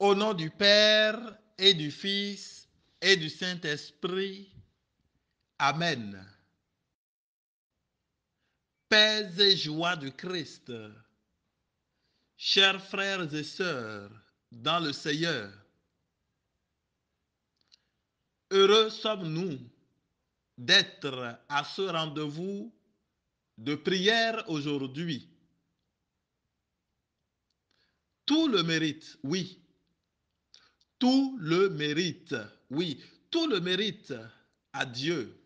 Au nom du Père et du Fils et du Saint-Esprit. Amen. Paix et joie du Christ. Chers frères et sœurs, dans le Seigneur, heureux sommes-nous d'être à ce rendez-vous de prière aujourd'hui. Tout le mérite, oui, tout le mérite, oui, tout le mérite à Dieu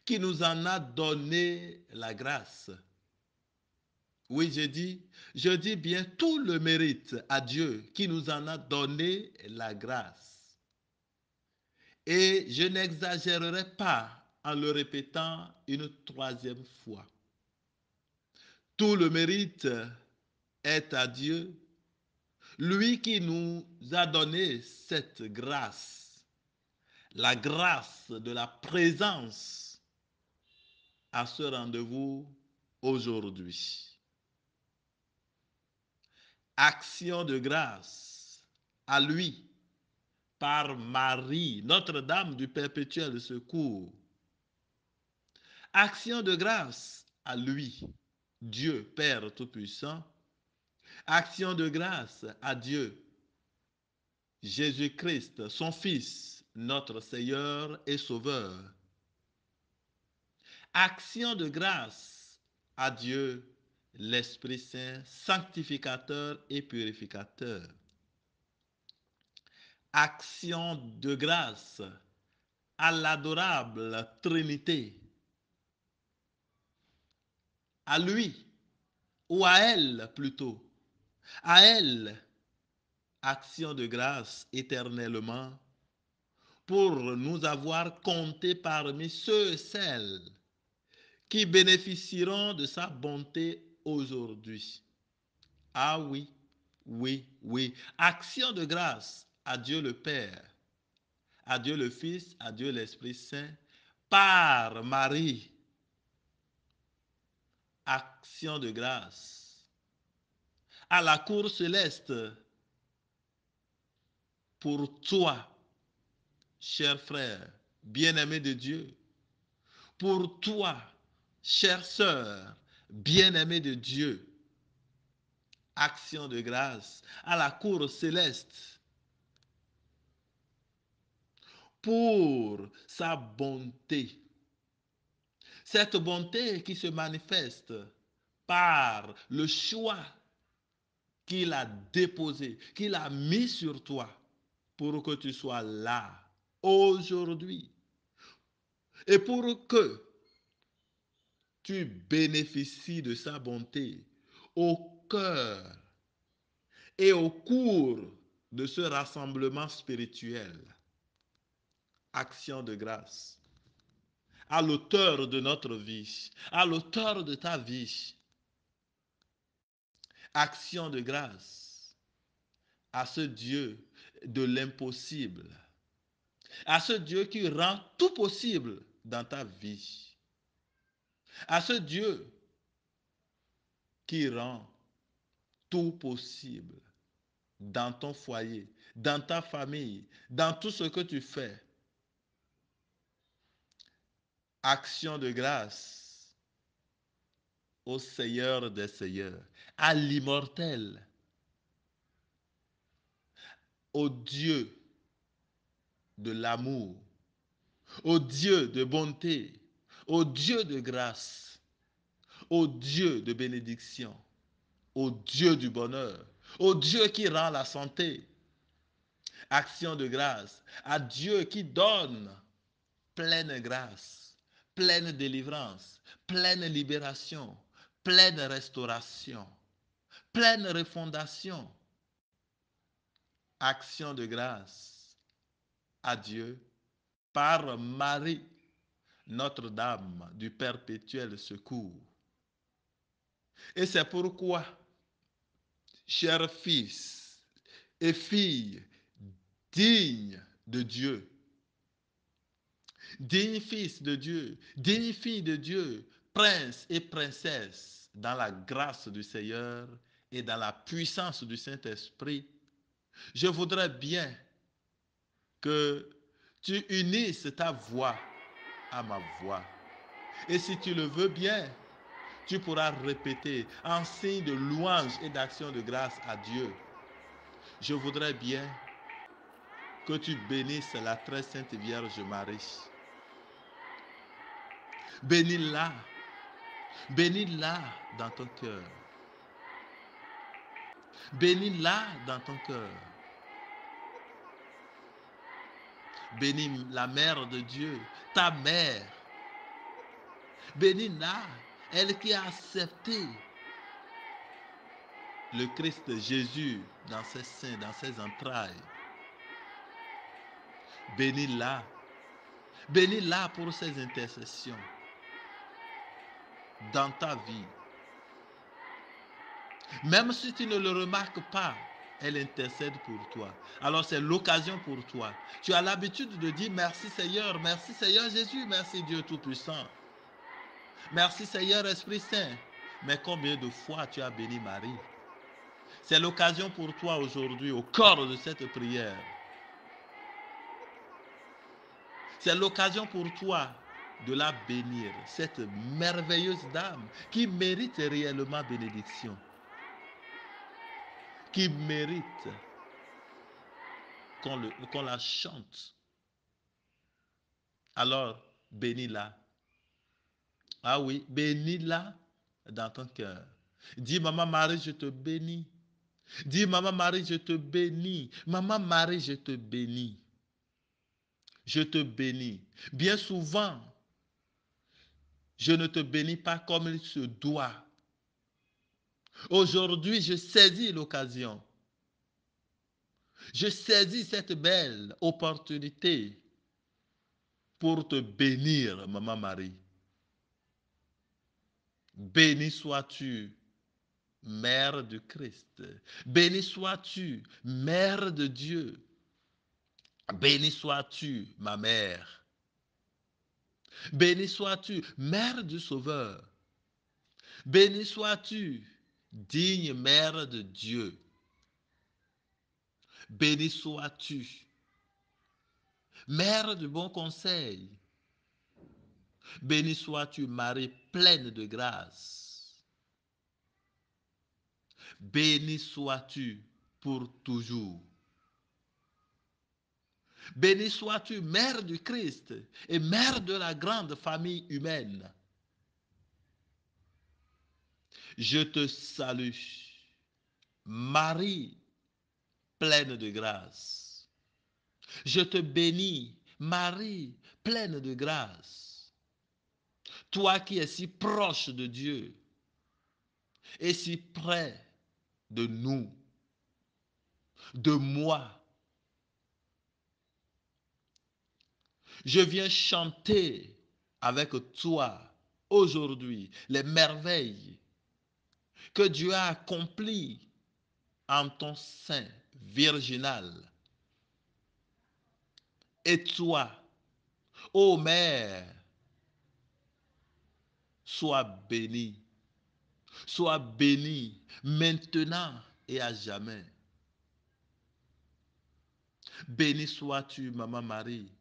qui nous en a donné la grâce. Oui, je dis bien tout le mérite à Dieu qui nous en a donné la grâce. Et je n'exagérerai pas en le répétant une troisième fois. Tout le mérite est à Dieu, lui qui nous a donné cette grâce, la grâce de la présence à ce rendez-vous aujourd'hui. Action de grâce à lui par Marie, Notre-Dame du Perpétuel Secours. Action de grâce à lui, Dieu Père Tout-Puissant. Action de grâce à Dieu, Jésus-Christ, son Fils, notre Seigneur et Sauveur. Action de grâce à Dieu, l'Esprit Saint, sanctificateur et purificateur. Action de grâce à l'adorable Trinité, à lui, ou à elle plutôt, à elle, action de grâce éternellement, pour nous avoir comptés parmi ceux et celles qui bénéficieront de sa bonté aujourd'hui. Ah oui, oui, oui, action de grâce à Dieu le Père, à Dieu le Fils, à Dieu l'Esprit Saint, par Marie. Action de grâce à la cour céleste pour toi, cher frère, bien-aimé de Dieu, pour toi, chère sœur, bien-aimée de Dieu. Action de grâce à la cour céleste pour sa bonté. Cette bonté qui se manifeste par le choix qu'il a déposé, qu'il a mis sur toi pour que tu sois là aujourd'hui et pour que tu bénéficies de sa bonté au cœur et au cours de ce rassemblement spirituel. Action de grâce à l'auteur de notre vie, à l'auteur de ta vie. Action de grâce à ce Dieu de l'impossible, à ce Dieu qui rend tout possible dans ta vie, à ce Dieu qui rend tout possible dans ton foyer, dans ta famille, dans tout ce que tu fais. Action de grâce au Seigneur des Seigneurs, à l'immortel, au Dieu de l'amour, au Dieu de bonté, au Dieu de grâce, au Dieu de bénédiction, au Dieu du bonheur, au Dieu qui rend la santé. Action de grâce à Dieu qui donne pleine grâce, pleine délivrance, pleine libération, pleine restauration, pleine refondation. Action de grâce à Dieu par Marie, Notre-Dame du Perpétuel Secours. Et c'est pourquoi, chers fils et filles dignes de Dieu, dignes fils de Dieu, dignes filles de Dieu, princes et princesses, dans la grâce du Seigneur et dans la puissance du Saint-Esprit, Je voudrais bien que tu unisses ta voix à ma voix. Et si tu le veux bien, tu pourras répéter en signe de louange et d'action de grâce à Dieu. Je voudrais bien que tu bénisses la très sainte Vierge Marie. Bénis-la. Bénis-la dans ton cœur. Bénis-la dans ton cœur. Bénis la mère de Dieu, ta mère. Bénis-la, elle qui a accepté le Christ Jésus dans ses seins, dans ses entrailles. Bénis-la. Bénis-la pour ses intercessions dans ta vie. Même si tu ne le remarques pas, elle intercède pour toi. Alors c'est l'occasion pour toi. Tu as l'habitude de dire merci Seigneur Jésus, merci Dieu Tout-Puissant. Merci Seigneur Esprit Saint. Mais combien de fois tu as béni Marie? C'est l'occasion pour toi aujourd'hui, au cœur de cette prière. C'est l'occasion pour toi de la bénir, cette merveilleuse dame qui mérite réellement bénédiction, qui mérite qu'on la chante. Alors, bénis-la. Ah oui, bénis-la dans ton cœur. Dis, Maman Marie, je te bénis. Dis, Maman Marie, je te bénis. Maman Marie, je te bénis. Je te bénis. Bien souvent, je ne te bénis pas comme il se doit. Aujourd'hui, je saisis l'occasion. Je saisis cette belle opportunité pour te bénir, Maman Marie. Béni sois-tu, Mère du Christ. Béni sois-tu, Mère de Dieu. Béni sois-tu, ma mère. Béni sois-tu, Mère du Sauveur. Béni sois-tu, digne Mère de Dieu. Béni sois-tu, Mère du bon conseil. Béni sois-tu, Marie pleine de grâce. Béni sois-tu pour toujours. Béni sois-tu, Mère du Christ et Mère de la grande famille humaine. Je te salue, Marie pleine de grâce. Je te bénis, Marie pleine de grâce. Toi qui es si proche de Dieu et si près de nous, de moi. Je viens chanter avec toi aujourd'hui les merveilles que Dieu a accomplies en ton sein virginal. Et toi, ô Mère, sois bénie. Sois bénie maintenant et à jamais. Béni sois-tu, Maman Marie.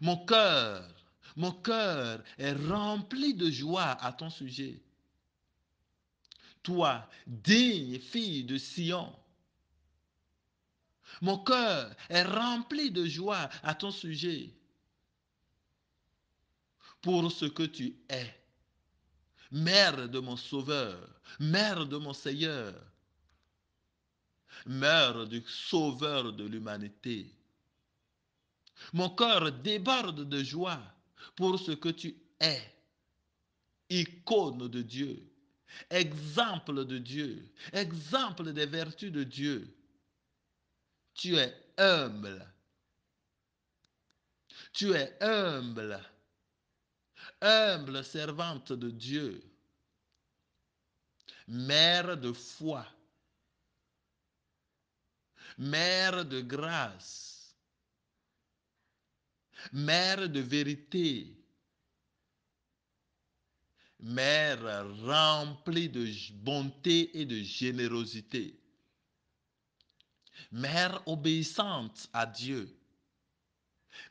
Mon cœur est rempli de joie à ton sujet. Toi, digne fille de Sion, mon cœur est rempli de joie à ton sujet pour ce que tu es. Mère de mon Sauveur, Mère de mon Seigneur, Mère du Sauveur de l'humanité. Mon cœur déborde de joie pour ce que tu es. Icône de Dieu, exemple de Dieu, exemple des vertus de Dieu. Tu es humble. Tu es humble. Humble servante de Dieu. Mère de foi. Mère de grâce. Mère de vérité. Mère remplie de bonté et de générosité. Mère obéissante à Dieu,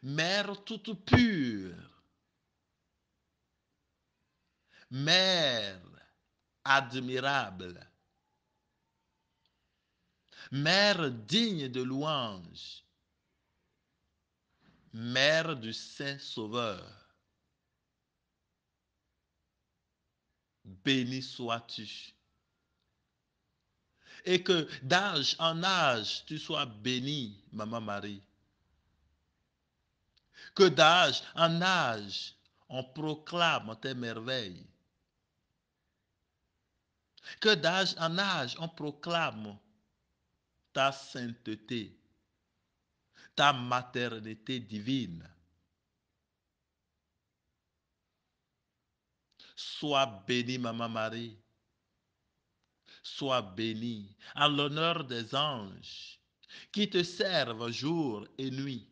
Mère toute pure, Mère admirable, Mère digne de louange, Mère du Saint Sauveur, béni sois-tu. Et que d'âge en âge, tu sois bénie, Maman Marie. Que d'âge en âge, on proclame tes merveilles. Que d'âge en âge, on proclame ta sainteté, ta maternité divine. Sois bénie, Maman Marie. Sois bénie en l'honneur des anges qui te servent jour et nuit,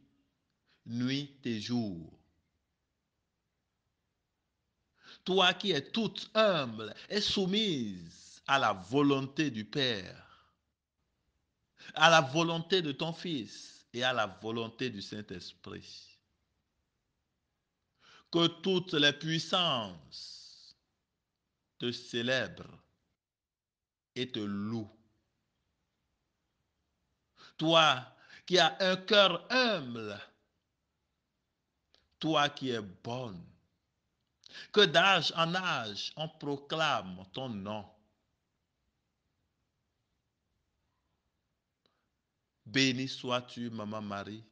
nuit et jour. Toi qui es toute humble et soumise à la volonté du Père, à la volonté de ton Fils et à la volonté du Saint-Esprit. Que toutes les puissances te célèbrent et te louent. Toi qui as un cœur humble, toi qui es bonne, que d'âge en âge on proclame ton nom. Béni sois-tu, Maman Marie.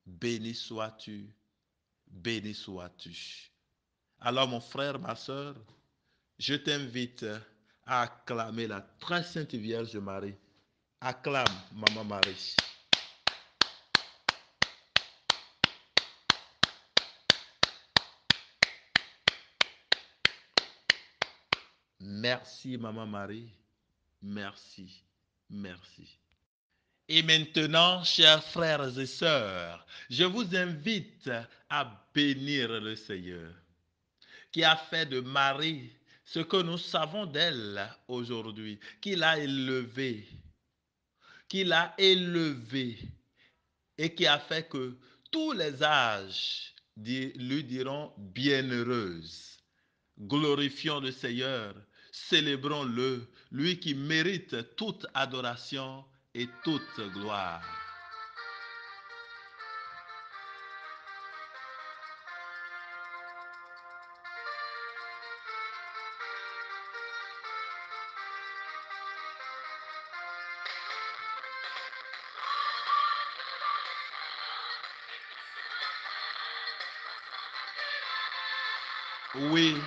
Béni sois-tu. Béni sois-tu. Alors mon frère, ma soeur, je t'invite à acclamer la très sainte Vierge Marie. Acclame, Maman Marie. Merci, Maman Marie. Merci. Merci. Et maintenant, chers frères et sœurs, je vous invite à bénir le Seigneur, qui a fait de Marie ce que nous savons d'elle aujourd'hui, qu'il a élevé et qui a fait que tous les âges lui diront bienheureuse. Glorifions le Seigneur, célébrons-le, lui qui mérite toute adoration et toute gloire. Oui,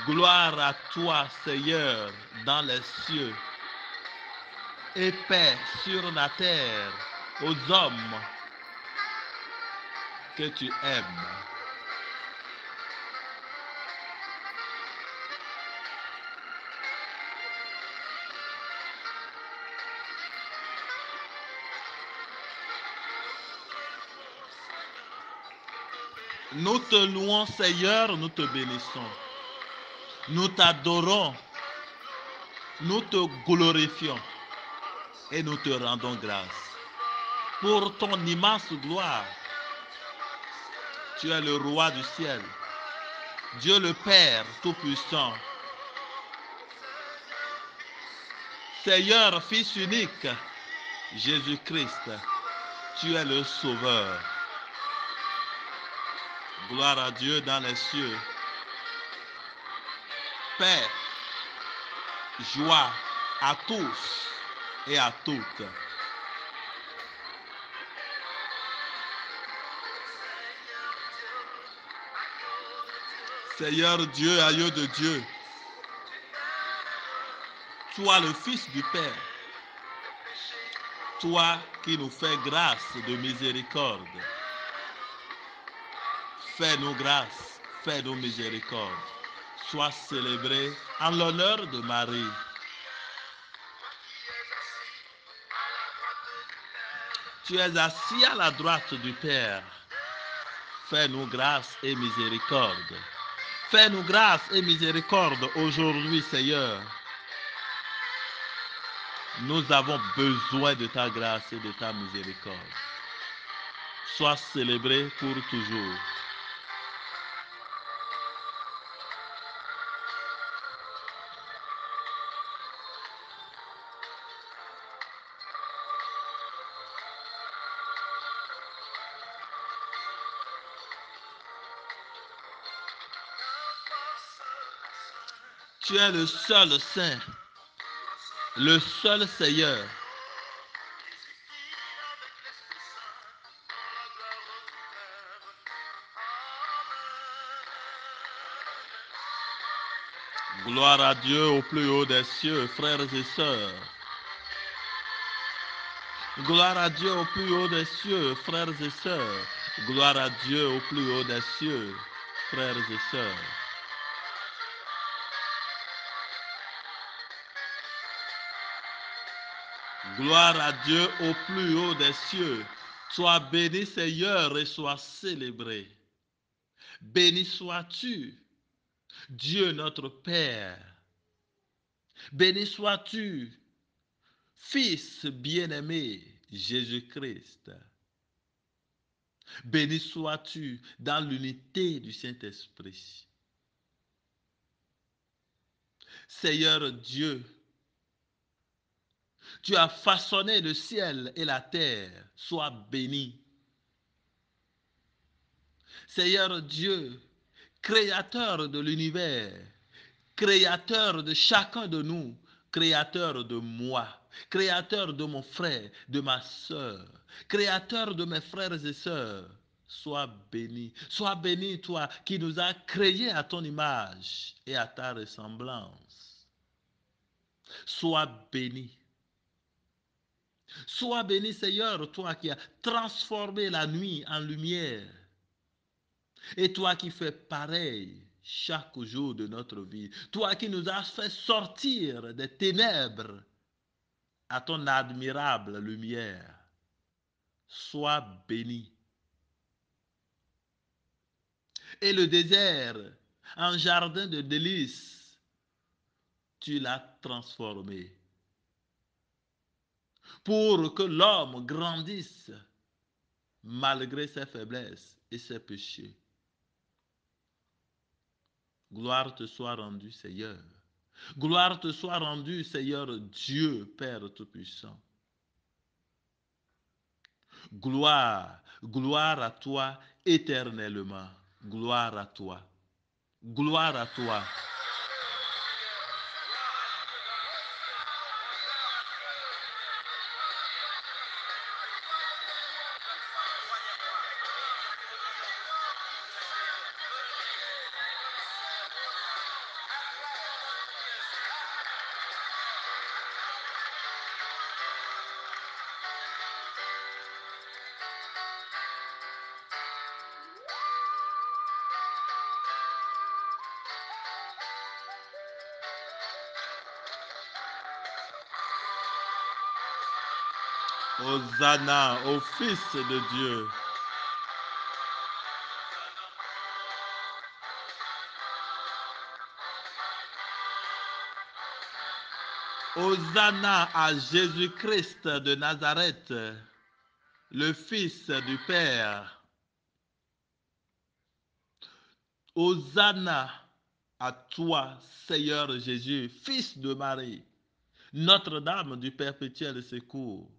gloire à toi, Seigneur, dans les cieux, et paix sur la terre aux hommes que tu aimes. Nous te louons, Seigneur, nous te bénissons. Nous t'adorons, nous te glorifions et nous te rendons grâce. Pour ton immense gloire, tu es le roi du ciel, Dieu le Père Tout-Puissant. Seigneur, Fils unique, Jésus-Christ, tu es le Sauveur. Gloire à Dieu dans les cieux. Paix, joie à tous et à toutes. Seigneur Dieu, aïeux de Dieu, toi le Fils du Père, toi qui nous fais grâce de miséricorde, fais-nous grâce, fais-nous miséricorde. Sois célébré en l'honneur de Marie. Tu es assis à la droite du Père. Fais-nous grâce et miséricorde. Fais-nous grâce et miséricorde aujourd'hui, Seigneur. Nous avons besoin de ta grâce et de ta miséricorde. Sois célébré pour toujours. Tu es le seul Saint, le seul Seigneur. Gloire à Dieu au plus haut des cieux, frères et sœurs. Gloire à Dieu au plus haut des cieux, frères et sœurs. Gloire à Dieu au plus haut des cieux, frères et sœurs. Gloire à Dieu au plus haut des cieux. Sois béni, Seigneur, et sois célébré. Béni sois-tu, Dieu notre Père. Béni sois-tu, Fils bien-aimé, Jésus-Christ. Béni sois-tu dans l'unité du Saint-Esprit. Seigneur Dieu, tu as façonné le ciel et la terre. Sois béni. Seigneur Dieu, créateur de l'univers, créateur de chacun de nous, créateur de moi, créateur de mon frère, de ma soeur, créateur de mes frères et sœurs, sois béni. Sois béni, toi qui nous as créés à ton image et à ta ressemblance. Sois béni. Sois béni, Seigneur, toi qui as transformé la nuit en lumière. Et toi qui fais pareil chaque jour de notre vie. Toi qui nous as fait sortir des ténèbres à ton admirable lumière. Sois béni. Et le désert, en jardin de délices, tu l'as transformé. Pour que l'homme grandisse malgré ses faiblesses et ses péchés. Gloire te soit rendue, Seigneur. Gloire te soit rendue, Seigneur Dieu, Père Tout-Puissant. Gloire, gloire à toi éternellement. Gloire à toi. Gloire à toi. Hosanna au Fils de Dieu. Hosanna à Jésus-Christ de Nazareth, le Fils du Père. Hosanna à toi, Seigneur Jésus, Fils de Marie, Notre-Dame du perpétuel secours.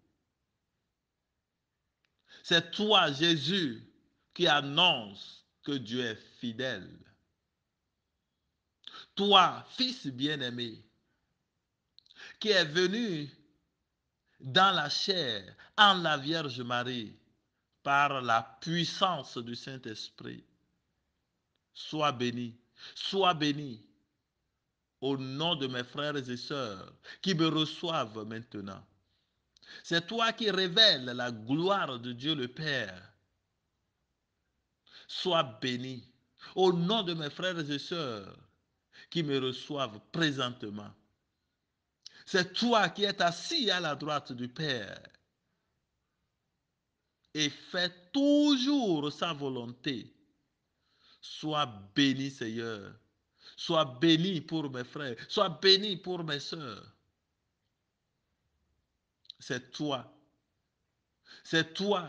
C'est toi, Jésus, qui annonce que Dieu est fidèle. Toi, Fils bien-aimé, qui est venu dans la chair, en la Vierge Marie, par la puissance du Saint-Esprit. Sois béni, sois béni, au nom de mes frères et sœurs qui me reçoivent maintenant. C'est toi qui révèles la gloire de Dieu le Père. Sois béni, au nom de mes frères et sœurs qui me reçoivent présentement. C'est toi qui es assis à la droite du Père et fais toujours sa volonté. Sois béni, Seigneur. Sois béni pour mes frères. Sois béni pour mes sœurs. c'est toi. C'est toi.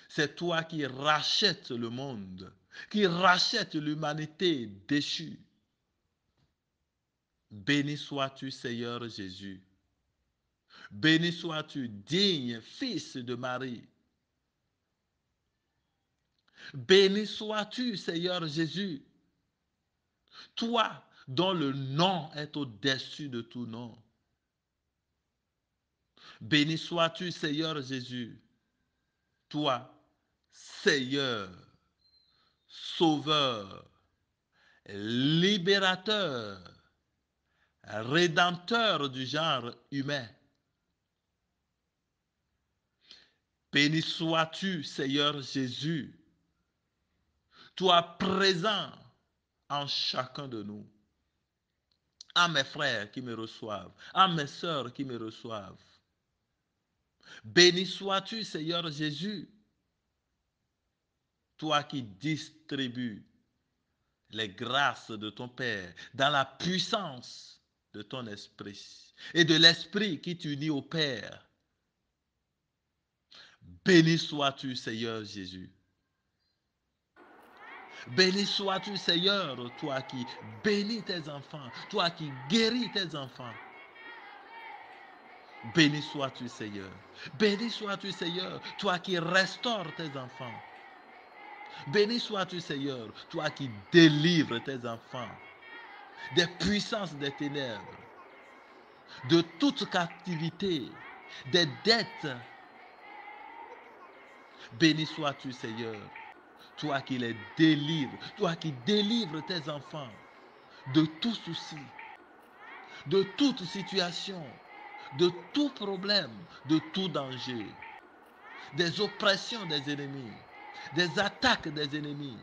C'est toi qui rachètes le monde, qui rachètes l'humanité déchue. Béni sois-tu, Seigneur Jésus. Béni sois-tu, digne fils de Marie. Béni sois-tu, Seigneur Jésus, toi dont le nom est au-dessus de tout nom. Béni sois-tu, Seigneur Jésus, toi, Seigneur, Sauveur, Libérateur, Rédempteur du genre humain. Béni sois-tu, Seigneur Jésus, toi présent en chacun de nous. À mes frères qui me reçoivent, à mes sœurs qui me reçoivent. Béni sois-tu, Seigneur Jésus, toi qui distribues les grâces de ton Père dans la puissance de ton esprit et de l'esprit qui t'unit au Père. Béni sois-tu, Seigneur Jésus. Béni sois-tu, Seigneur, toi qui bénis tes enfants, toi qui guéris tes enfants. Béni sois-tu, Seigneur. Béni sois-tu, Seigneur, toi qui restaures tes enfants. Béni sois-tu, Seigneur, toi qui délivres tes enfants des puissances des ténèbres, de toute captivité, des dettes. Béni sois-tu, Seigneur, toi qui les délivres, toi qui délivres tes enfants de tout souci, de toute situation, de tout problème, de tout danger, des oppressions des ennemis, des attaques des ennemis,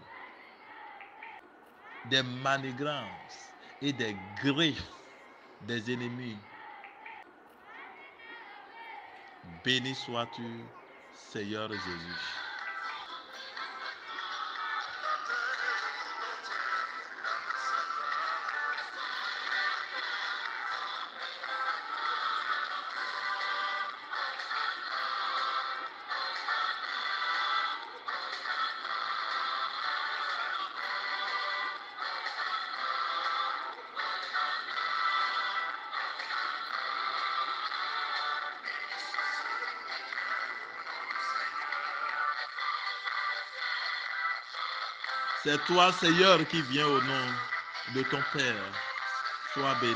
des manigrances et des griffes des ennemis. Béni sois-tu, Seigneur Jésus. C'est toi, Seigneur, qui viens au nom de ton Père. Sois béni.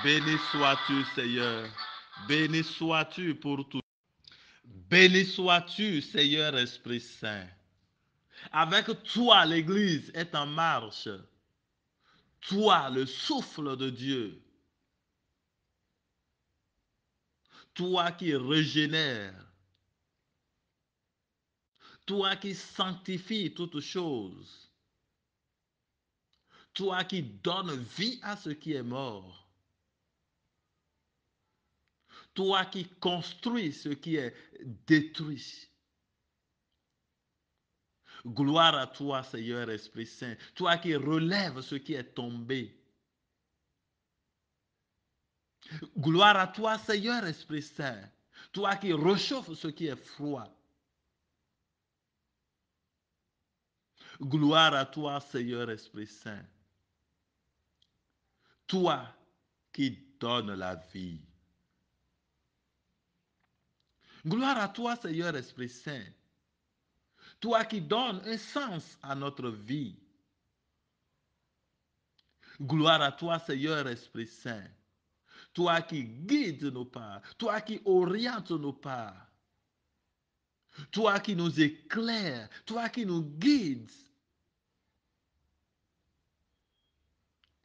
Béni sois-tu, Seigneur. Béni sois-tu pour tout. Béni sois-tu, Seigneur Esprit Saint. Avec toi, l'Église est en marche. Toi, le souffle de Dieu. Toi qui régénères. Toi qui sanctifies toutes choses. Toi qui donnes vie à ce qui est mort. Toi qui construis ce qui est détruit. Gloire à toi, Seigneur Esprit Saint. Toi qui relèves ce qui est tombé. Gloire à toi, Seigneur Esprit Saint. Toi qui réchauffes ce qui est froid. Gloire à toi, Seigneur Esprit Saint. Toi qui donnes la vie. Gloire à toi, Seigneur Esprit Saint. Toi qui donnes un sens à notre vie. Gloire à toi, Seigneur Esprit Saint. Toi qui guides nos pas. Toi qui orientes nos pas. Toi qui nous éclaires. Toi qui nous guides.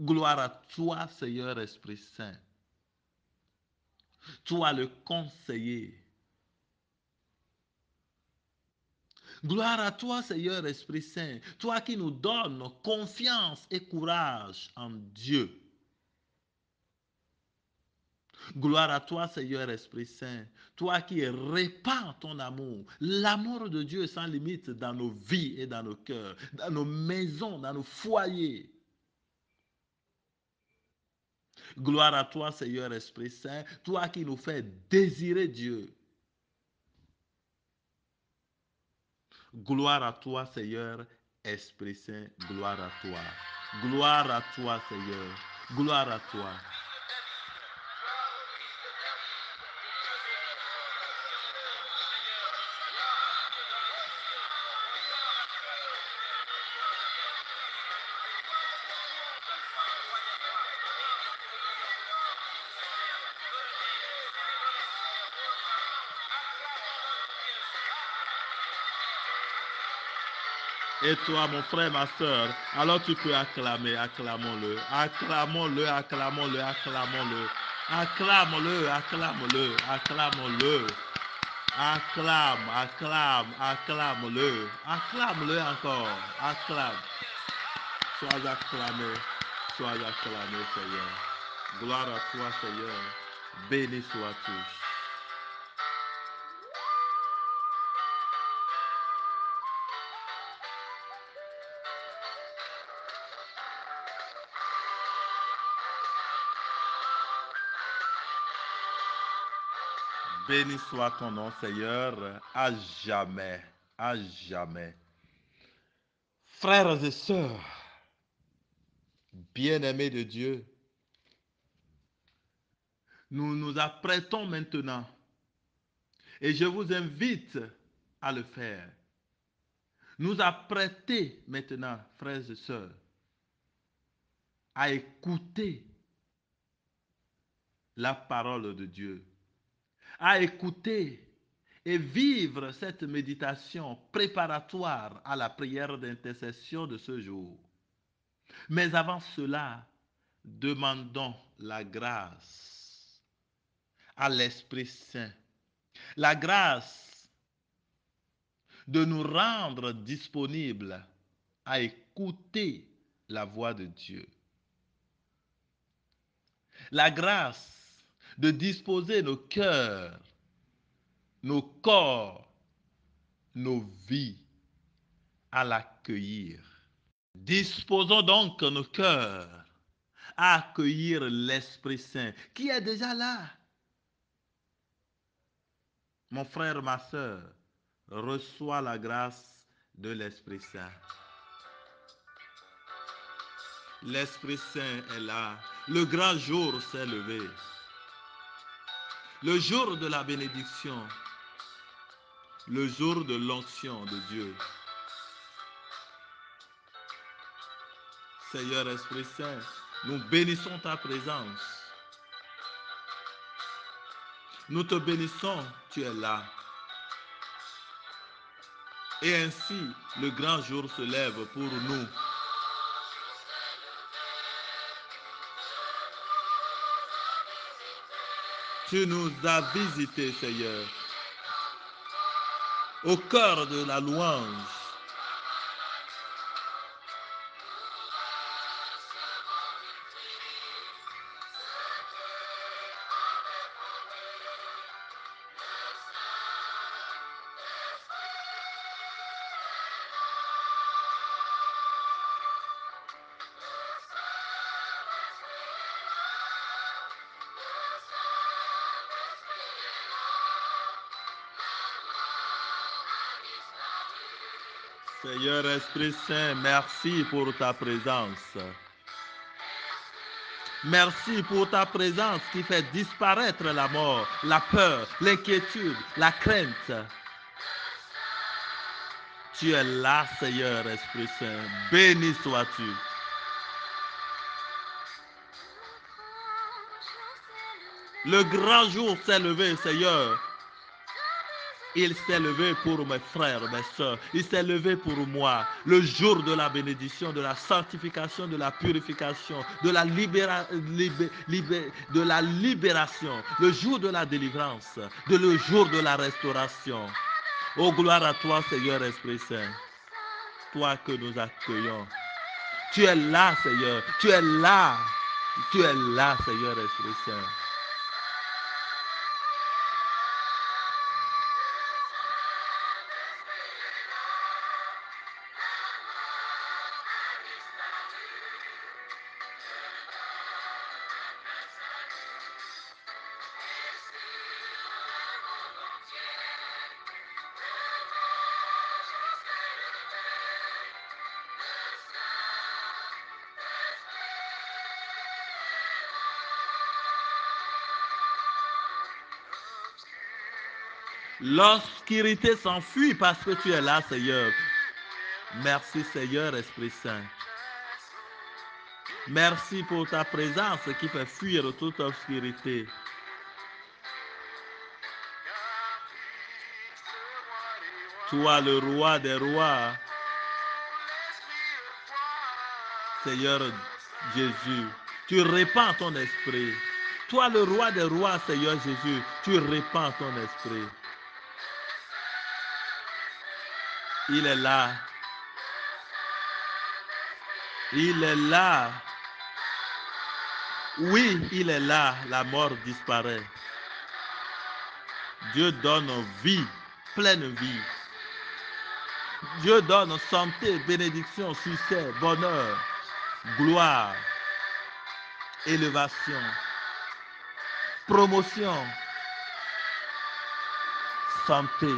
Gloire à toi, Seigneur Esprit Saint. Toi le conseiller. Gloire à toi, Seigneur Esprit Saint, toi qui nous donnes confiance et courage en Dieu. Gloire à toi, Seigneur Esprit Saint. Toi qui répands ton amour. L'amour de Dieu est sans limite dans nos vies et dans nos cœurs, dans nos maisons, dans nos foyers. Gloire à toi, Seigneur Esprit Saint. Toi qui nous fais désirer Dieu. Gloire à toi, Seigneur Esprit Saint. Gloire à toi. Gloire à toi, Seigneur. Gloire à toi. Et toi, mon frère, ma soeur, alors tu peux acclamer, acclamons-le, acclamons-le, acclamons-le, acclamons-le, acclame-le, acclame-le, acclame-le, acclame, acclame, acclame-le, acclame-le encore, acclame. Sois acclamé, sois acclamé, Seigneur. Gloire à toi, Seigneur. Béni sois-tu. Béni soit ton nom, Seigneur, à jamais, à jamais. Frères et sœurs, bien-aimés de Dieu, nous nous apprêtons maintenant, et je vous invite à le faire. Nous apprêter maintenant, frères et sœurs, à écouter la parole de Dieu, à écouter et vivre cette méditation préparatoire à la prière d'intercession de ce jour. Mais avant cela, demandons la grâce à l'Esprit Saint, la grâce de nous rendre disponibles à écouter la voix de Dieu, la grâce de disposer nos cœurs, nos corps, nos vies à l'accueillir. Disposons donc nos cœurs à accueillir l'Esprit Saint qui est déjà là. Mon frère, ma soeur, reçois la grâce de l'Esprit Saint. L'Esprit Saint est là. Le grand jour s'est levé. Le jour de la bénédiction. Le jour de l'onction de Dieu. Seigneur Esprit Saint, nous bénissons ta présence. Nous te bénissons, tu es là. Et ainsi, le grand jour se lève pour nous. Tu nous as visités, Seigneur, au cœur de la louange. Seigneur Esprit Saint, merci pour ta présence. Merci pour ta présence qui fait disparaître la mort, la peur, l'inquiétude, la crainte. Tu es là, Seigneur Esprit Saint. Béni sois-tu. Le grand jour s'est levé, Seigneur. Il s'est levé pour mes frères, mes soeurs. Il s'est levé pour moi. Le jour de la bénédiction, de la sanctification, de la purification, de la libération. Le jour de la délivrance. Le jour de la restauration. Oh, gloire à toi, Seigneur Esprit Saint. Toi que nous accueillons. Tu es là, Seigneur. Tu es là. Tu es là, Seigneur Esprit Saint. L'obscurité s'enfuit parce que tu es là, Seigneur. Merci, Seigneur, Esprit Saint. Merci pour ta présence qui fait fuir toute obscurité. Toi, le roi des rois, Seigneur Jésus, tu répands ton esprit. Toi, le roi des rois, Seigneur Jésus, tu répands ton esprit. Il est là. Il est là. Oui, il est là. La mort disparaît. Dieu donne vie, pleine vie. Dieu donne santé, bénédiction, succès, bonheur, gloire, élévation, promotion, santé.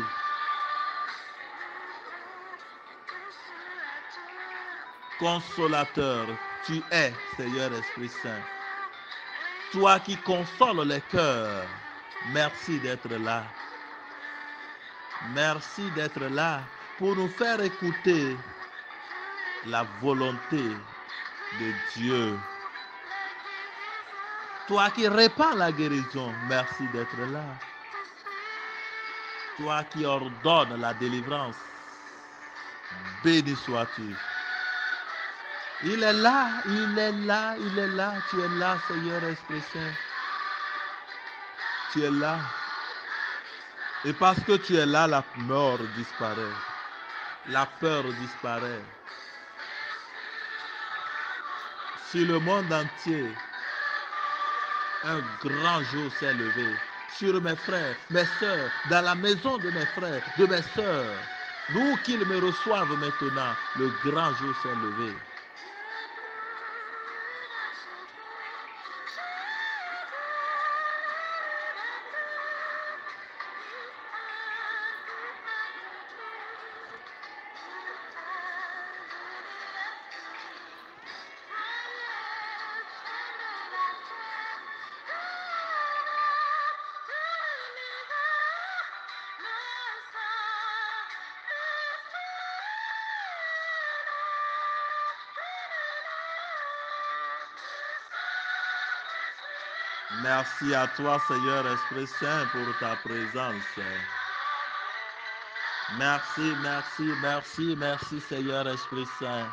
Consolateur, tu es, Seigneur Esprit Saint. Toi qui consoles les cœurs, merci d'être là. Merci d'être là pour nous faire écouter la volonté de Dieu. Toi qui répands la guérison, merci d'être là. Toi qui ordonnes la délivrance, béni sois-tu. Il est là, il est là, il est là. Tu es là, Seigneur Esprit Saint. Tu es là. Et parce que tu es là, la mort disparaît. La peur disparaît. Sur le monde entier, un grand jour s'est levé. Sur mes frères, mes sœurs, dans la maison de mes frères, de mes sœurs, nous qu'ils me reçoivent maintenant, le grand jour s'est levé. Merci à toi, Seigneur Esprit Saint, pour ta présence. Merci, merci, merci, merci, Seigneur Esprit Saint.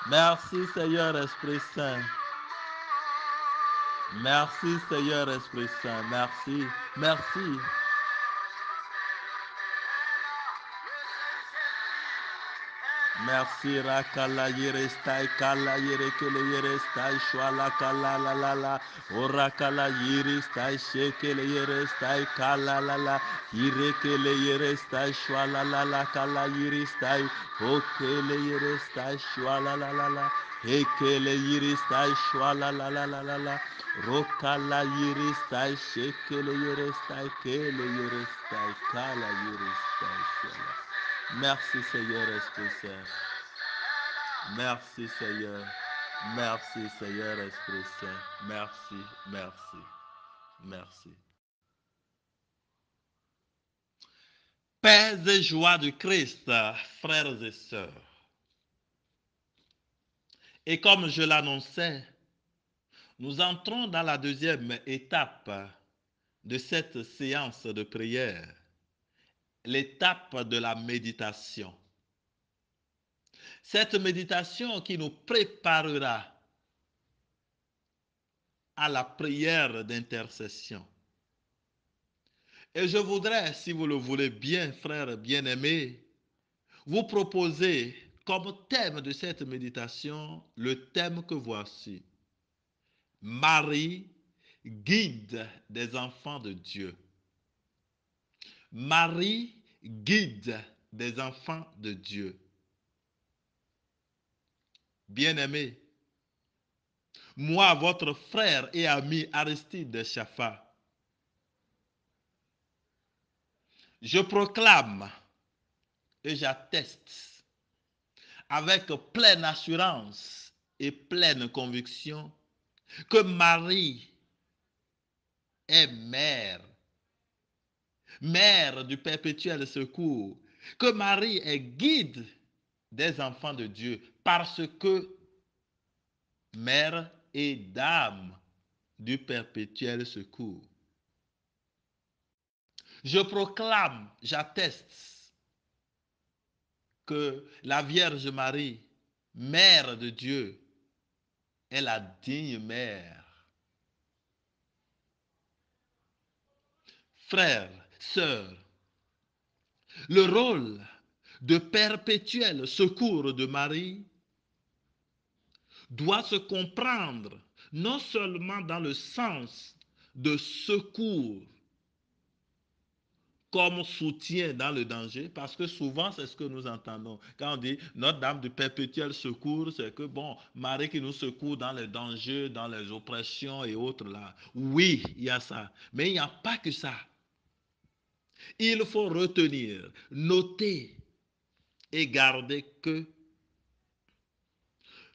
Merci, Seigneur Esprit Saint. Merci, Seigneur Esprit Saint. Merci, merci. Merci, Rakala Yerestai, Kala Yerekele Yerestai, Shwala Kala la la la, Orakala Yerestai, Shekele Yerestai, Kala la la, Yerekele Yerestai, Shwala la la, Kala Yerestai, Okele Yerestai, Shwala la la la, Ekele Yerestai, Shwala la la la la la, Rokala Yerestai, Shekele Yerestai, Kele Yerestai, Kala Yerestai, Shwala. Merci Seigneur Esprit Saint. Merci Seigneur. Merci Seigneur Esprit Saint. Merci, merci, merci. Paix et joie du Christ, frères et sœurs. Et comme je l'annonçais, nous entrons dans la deuxième étape de cette séance de prière, l'étape de la méditation. Cette méditation qui nous préparera à la prière d'intercession. Et je voudrais, si vous le voulez bien, frères bien-aimés, vous proposer comme thème de cette méditation le thème que voici. Marie, guide des enfants de Dieu. Marie, guide des enfants de Dieu. Bien-aimés, moi, votre frère et ami Aristide Chafa, je proclame et j'atteste avec pleine assurance et pleine conviction que Marie est mère. mère du perpétuel secours, que Marie est guide des enfants de Dieu, parce que mère et dame du perpétuel secours. Je proclame, j'atteste que la Vierge Marie, mère de Dieu, est la digne mère. Frères, sœurs, le rôle de perpétuel secours de Marie doit se comprendre non seulement dans le sens de secours comme soutien dans le danger, parce que souvent c'est ce que nous entendons. Quand on dit Notre-Dame du perpétuel secours, c'est que bon, Marie qui nous secourt dans les dangers, dans les oppressions et autres là. Oui, il y a ça. Mais il n'y a pas que ça. Il faut retenir, noter et garder que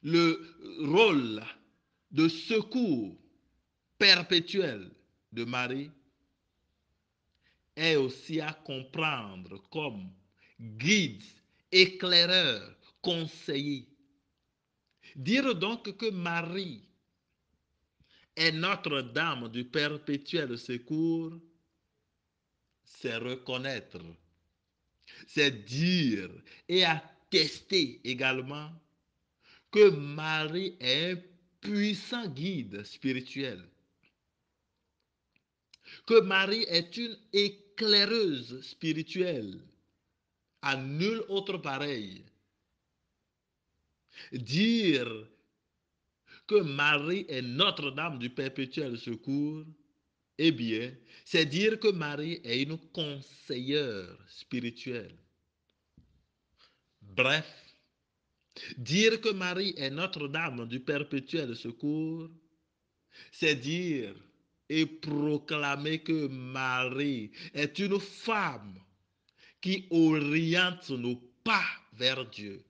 le rôle de secours perpétuel de Marie est aussi à comprendre comme guide, éclaireur, conseiller. Dire donc que Marie est Notre-Dame du perpétuel secours, c'est reconnaître, c'est dire et attester également que Marie est un puissant guide spirituel, que Marie est une éclaireuse spirituelle, à nul autre pareil. Dire que Marie est Notre-Dame du perpétuel secours, eh bien, c'est dire que Marie est une conseillère spirituelle. Bref, dire que Marie est Notre-Dame du perpétuel secours, c'est dire et proclamer que Marie est une femme qui oriente nos pas vers Dieu.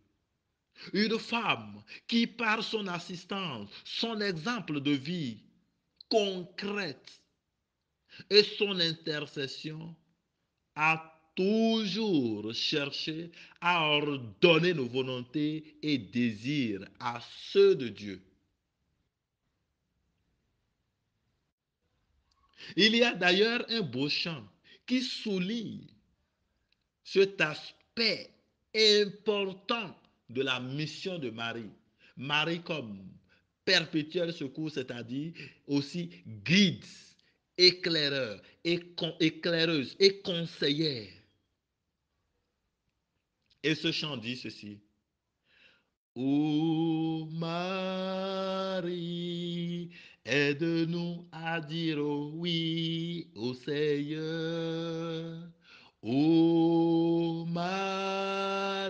Une femme qui, par son assistance, son exemple de vie concrète et son intercession, a toujours cherché à ordonner nos volontés et désirs à ceux de Dieu. Il y a d'ailleurs un beau chant qui souligne cet aspect important de la mission de Marie. Marie comme perpétuel secours, c'est-à-dire aussi guide, éclaireur, éclaireuse et conseillère. Et ce chant dit ceci. Ô Marie, aide-nous à dire oui au Seigneur. Ô Marie,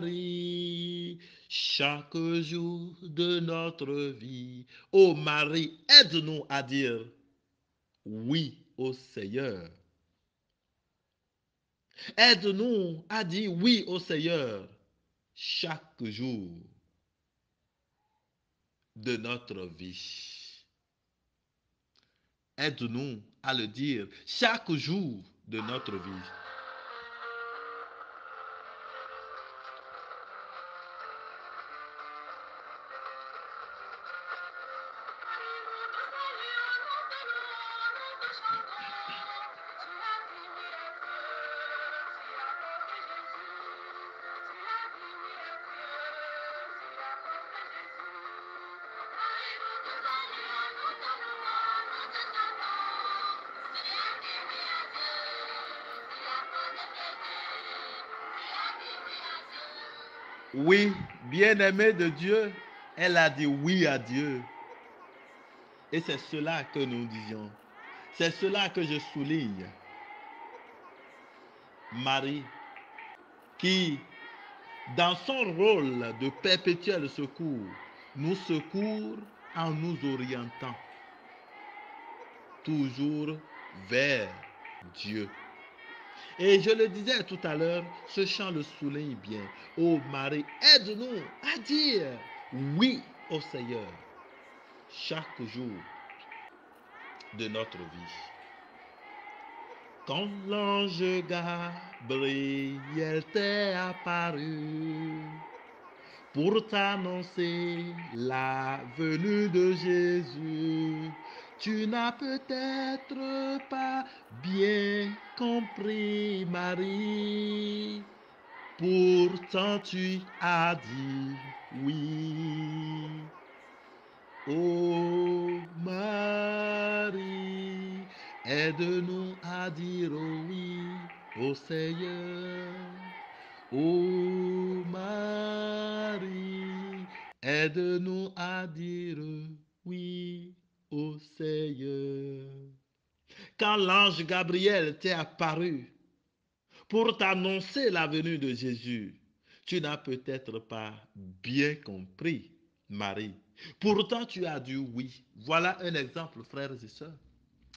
chaque jour de notre vie. Ô Marie, aide-nous à dire oui au Seigneur. Aide-nous à dire oui au Seigneur chaque jour de notre vie. Aide-nous à le dire chaque jour de notre vie. Oui, bien-aimée de Dieu, elle a dit oui à Dieu. Et c'est cela que nous disions. C'est cela que je souligne. Marie, qui, dans son rôle de perpétuel secours, nous secourt en nous orientant toujours vers Dieu. Et je le disais tout à l'heure, ce chant le souligne bien. Ô Marie, aide-nous à dire oui au Seigneur chaque jour de notre vie. Quand l'ange Gabriel t'est apparu pour t'annoncer la venue de Jésus, tu n'as peut-être pas bien compris, Marie. Pourtant tu as dit oui. Oh Marie, aide-nous à dire oui au Seigneur. Oh Marie, aide-nous à dire oui au Seigneur. Quand l'ange Gabriel t'est apparu pour t'annoncer la venue de Jésus, tu n'as peut-être pas bien compris, Marie. Pourtant, tu as dit oui. Voilà un exemple, frères et sœurs.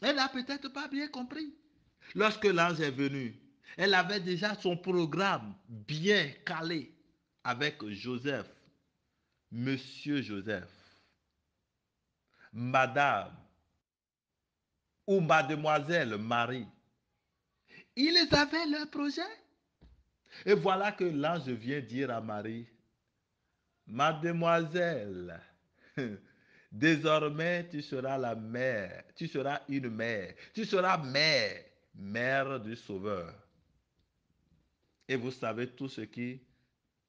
Elle n'a peut-être pas bien compris. Lorsque l'ange est venu, elle avait déjà son programme bien calé avec Joseph, Monsieur Joseph, Madame ou Mademoiselle Marie. Ils avaient leur projet. Et voilà que l'ange vient dire à Marie, Mademoiselle, désormais tu seras la mère, tu seras une mère, tu seras mère, mère du Sauveur. Et vous savez tout ce qui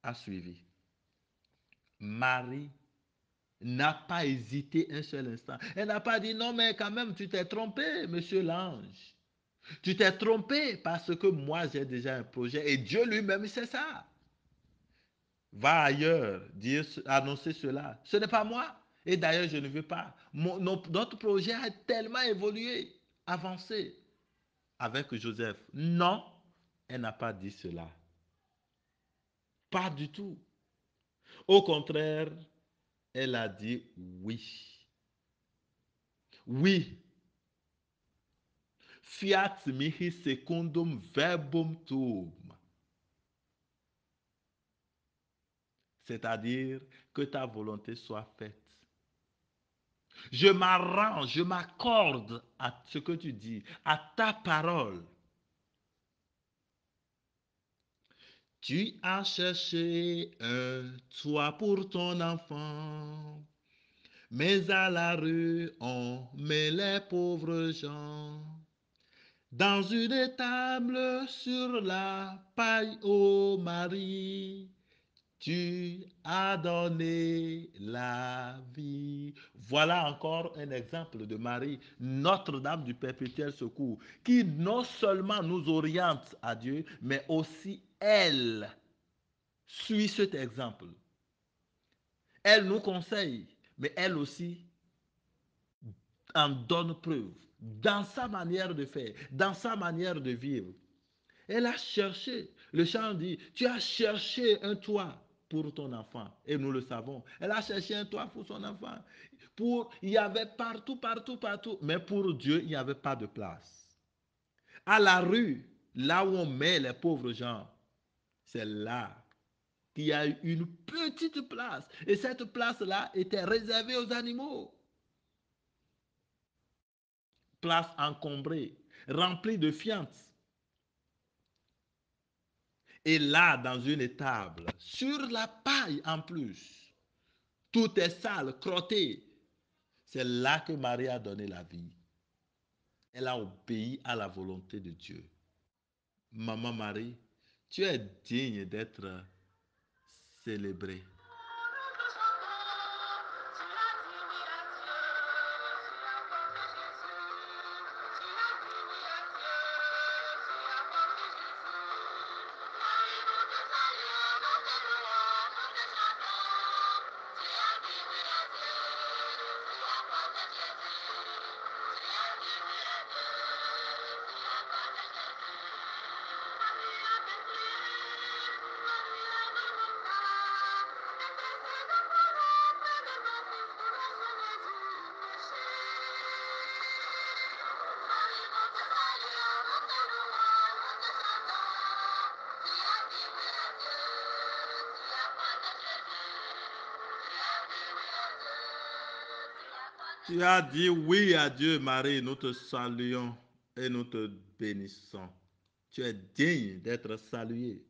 a suivi. Marie n'a pas hésité un seul instant. Elle n'a pas dit non, mais quand même, tu t'es trompé, monsieur l'ange. Tu t'es trompé parce que moi, j'ai déjà un projet et Dieu lui-même, c'est ça. Va ailleurs, dire, annoncer cela. Ce n'est pas moi. Et d'ailleurs, je ne veux pas. Notre projet a tellement évolué, avancé avec Joseph. Non, elle n'a pas dit cela. Pas du tout. Au contraire, elle a dit oui. Oui. Fiat mihi secundum verbum tuum. C'est-à-dire que ta volonté soit faite. Je m'arrange, je m'accorde à ce que tu dis, à ta parole. Tu as cherché un toit pour ton enfant, mais à la rue on met les pauvres gens. Dans une étable sur la paille, ô Marie, tu as donné la vie. Voilà encore un exemple de Marie, Notre-Dame du Perpétuel Secours, qui non seulement nous oriente à Dieu, mais aussi elle suit cet exemple. Elle nous conseille, mais elle aussi en donne preuve dans sa manière de faire, dans sa manière de vivre. Elle a cherché. Le chant dit, tu as cherché un toit pour ton enfant. Et nous le savons. Elle a cherché un toit pour son enfant. Il y avait partout, partout, partout. Mais pour Dieu, il n'y avait pas de place. À la rue, là où on met les pauvres gens, c'est là qu'il y a eu une petite place. Et cette place-là était réservée aux animaux. Place encombrée, remplie de fientes. Et là, dans une étable, sur la paille en plus, tout est sale, crotté. C'est là que Marie a donné la vie. Elle a obéi à la volonté de Dieu. Maman Marie, tu es digne d'être célébrée. Tu as dit oui à Dieu, Marie, nous te saluons et nous te bénissons. Tu es digne d'être salué.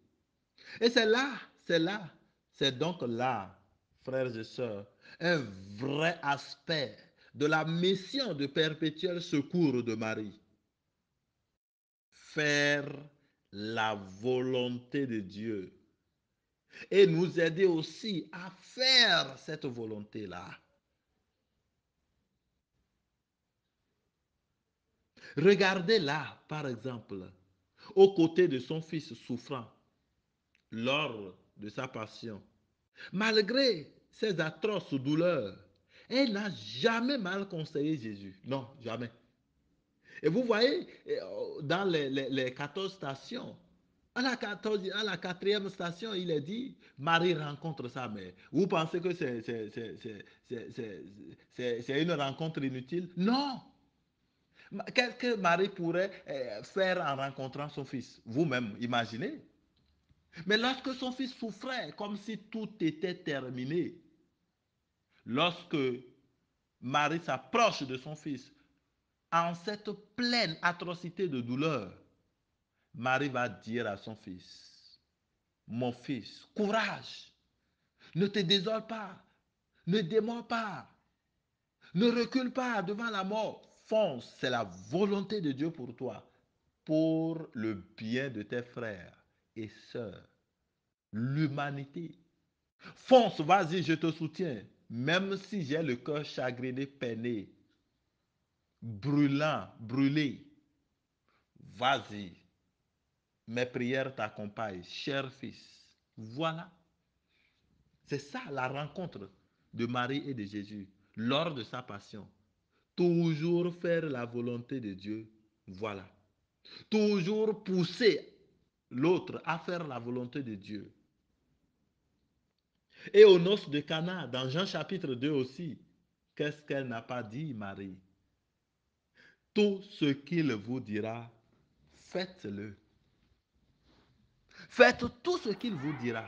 Et c'est donc là, frères et sœurs, un vrai aspect de la mission de perpétuel secours de Marie. Faire la volonté de Dieu et nous aider aussi à faire cette volonté-là. Regardez là, par exemple, aux côtés de son fils souffrant lors de sa passion. Malgré ses atroces douleurs, elle n'a jamais mal conseillé Jésus. Non, jamais. Et vous voyez, dans les 14 stations, à la 4e station, il est dit, Marie rencontre sa mère. Vous pensez que c'est une rencontre inutile? Non. Qu'est-ce que Marie pourrait faire en rencontrant son fils? Vous-même, imaginez. Mais lorsque son fils souffrait, comme si tout était terminé, lorsque Marie s'approche de son fils en cette pleine atrocité de douleur, Marie va dire à son fils, mon fils, courage, ne te désole pas, ne démords pas, ne recule pas devant la mort, fonce, c'est la volonté de Dieu pour toi, pour le bien de tes frères et sœurs, l'humanité. Fonce, vas-y, je te soutiens, même si j'ai le cœur chagriné, peiné, brûlant, brûlé. Vas-y, mes prières t'accompagnent, cher fils. Voilà. C'est ça la rencontre de Marie et de Jésus lors de sa passion. Toujours faire la volonté de Dieu. Voilà. Toujours pousser l'autre à faire la volonté de Dieu. Et aux noces de Cana, dans Jean chapitre 2 aussi, qu'est-ce qu'elle n'a pas dit, Marie? Tout ce qu'il vous dira, faites-le. Faites tout ce qu'il vous dira.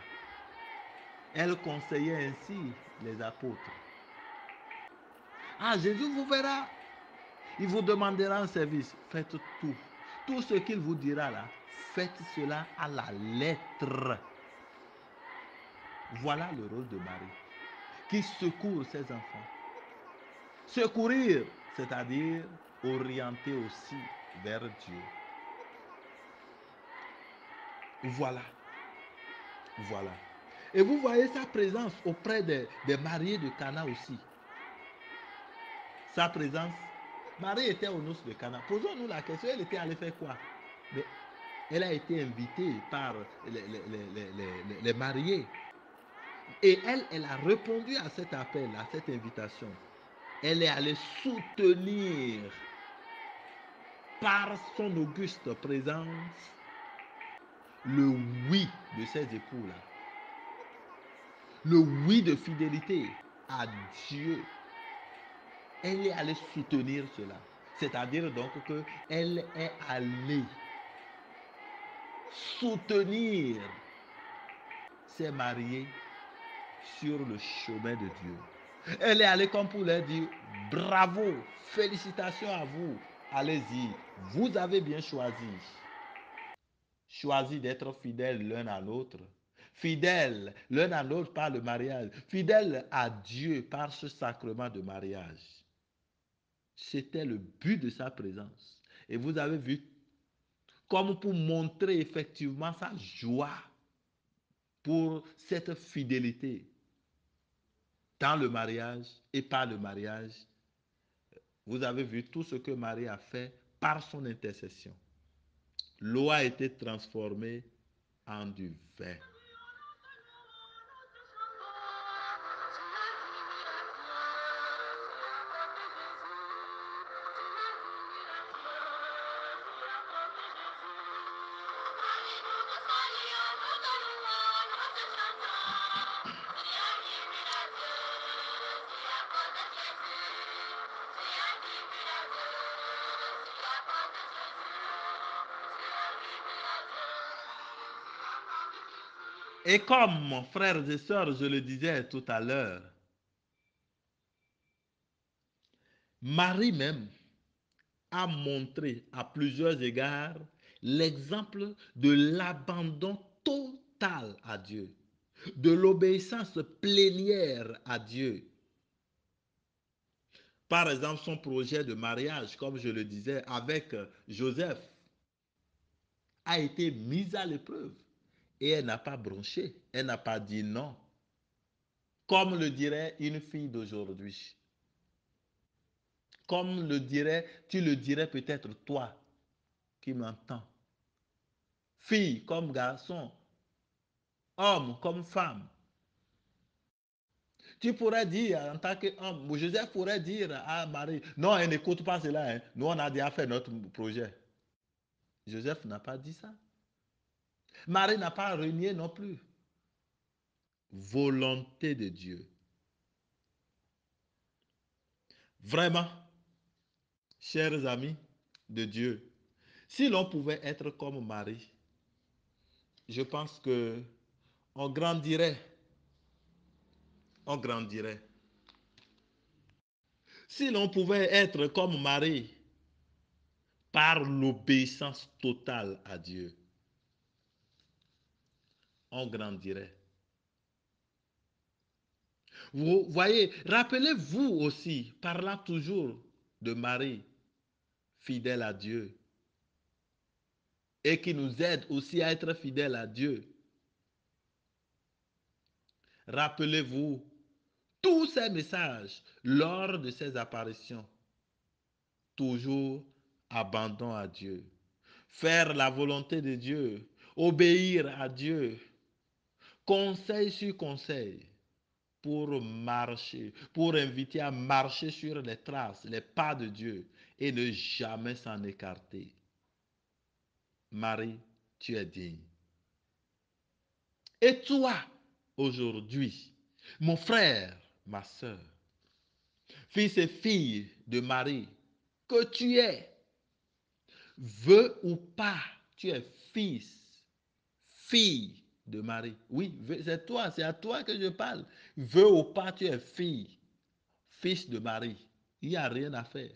Elle conseillait ainsi les apôtres. Ah, Jésus vous verra. Il vous demandera un service. Faites tout. Tout ce qu'il vous dira là, faites cela à la lettre. Voilà le rôle de Marie, qui secourt ses enfants. Secourir, c'est-à-dire orienter aussi vers Dieu. Voilà. Voilà. Et vous voyez sa présence auprès des mariés de Cana aussi. Sa présence. Marie était aux noces de Cana. Posons-nous la question, elle était allée faire quoi? Mais elle a été invitée par les mariés. Et elle a répondu à cet appel, à cette invitation. Elle est allée soutenir par son auguste présence le oui de ses époux-là. Le oui de fidélité à Dieu. Elle est allée soutenir cela. C'est-à-dire donc qu'elle est allée soutenir ses mariés sur le chemin de Dieu. Elle est allée comme pour leur dire, bravo, félicitations à vous, allez-y, vous avez bien choisi. Choisi d'être fidèles l'un à l'autre. Fidèles l'un à l'autre par le mariage. Fidèles à Dieu par ce sacrement de mariage. C'était le but de sa présence. Et vous avez vu, comme pour montrer effectivement sa joie pour cette fidélité dans le mariage et par le mariage, vous avez vu tout ce que Marie a fait par son intercession. L'eau a été transformée en du vin. Et comme, frères et sœurs, je le disais tout à l'heure, Marie même a montré à plusieurs égards l'exemple de l'abandon total à Dieu, de l'obéissance plénière à Dieu. Par exemple, son projet de mariage, comme je le disais, avec Joseph, a été mis à l'épreuve. Et elle n'a pas bronché, elle n'a pas dit non, comme le dirait une fille d'aujourd'hui. Comme tu le dirais peut-être toi qui m'entends. Fille comme garçon, homme comme femme. Tu pourrais dire en tant qu'homme, Joseph pourrait dire à Marie, non, elle n'écoute pas cela, hein. Nous on a déjà fait notre projet. Joseph n'a pas dit ça. Marie n'a pas renié non plus. Volonté de Dieu. Vraiment, chers amis de Dieu, si l'on pouvait être comme Marie, je pense que on grandirait. On grandirait. Si l'on pouvait être comme Marie par l'obéissance totale à Dieu, on grandirait. Vous voyez, rappelez-vous aussi, parlant toujours de Marie, fidèle à Dieu, et qui nous aide aussi à être fidèles à Dieu. Rappelez-vous tous ces messages lors de ces apparitions. Toujours abandon à Dieu. Faire la volonté de Dieu. Obéir à Dieu. Conseil sur conseil pour marcher, pour inviter à marcher sur les traces, les pas de Dieu et ne jamais s'en écarter. Marie, tu es digne. Et toi, aujourd'hui, mon frère, ma soeur, fils et fille de Marie, que tu es, veux ou pas, tu es fils, fille de Marie. Oui, c'est toi, c'est à toi que je parle. Veux ou pas, tu es fille, fils de Marie. Il n'y a rien à faire.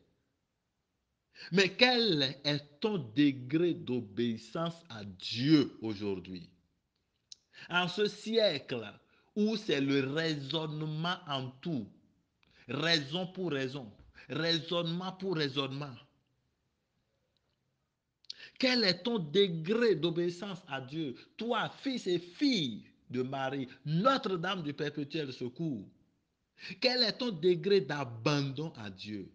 Mais quel est ton degré d'obéissance à Dieu aujourd'hui? En ce siècle où c'est le raisonnement en tout, raison pour raison, raisonnement pour raisonnement. Quel est ton degré d'obéissance à Dieu? Toi, fils et fille de Marie, Notre-Dame du perpétuel secours. Quel est ton degré d'abandon à Dieu?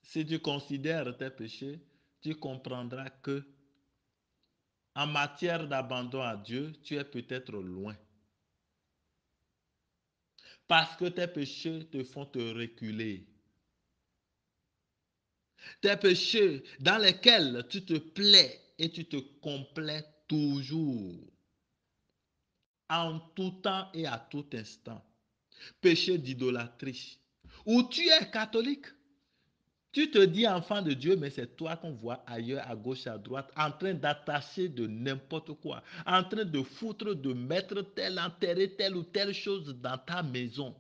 Si tu considères tes péchés, tu comprendras que en matière d'abandon à Dieu, tu es peut-être loin. Parce que tes péchés te font te reculer. Tes péchés dans lesquels tu te plais et tu te complais toujours, en tout temps et à tout instant. Péché d'idolâtrie. Ou tu es catholique, tu te dis enfant de Dieu, mais c'est toi qu'on voit ailleurs, à gauche, à droite, en train d'attacher de n'importe quoi, en train de foutre, de mettre enterrer telle ou telle chose dans ta maison.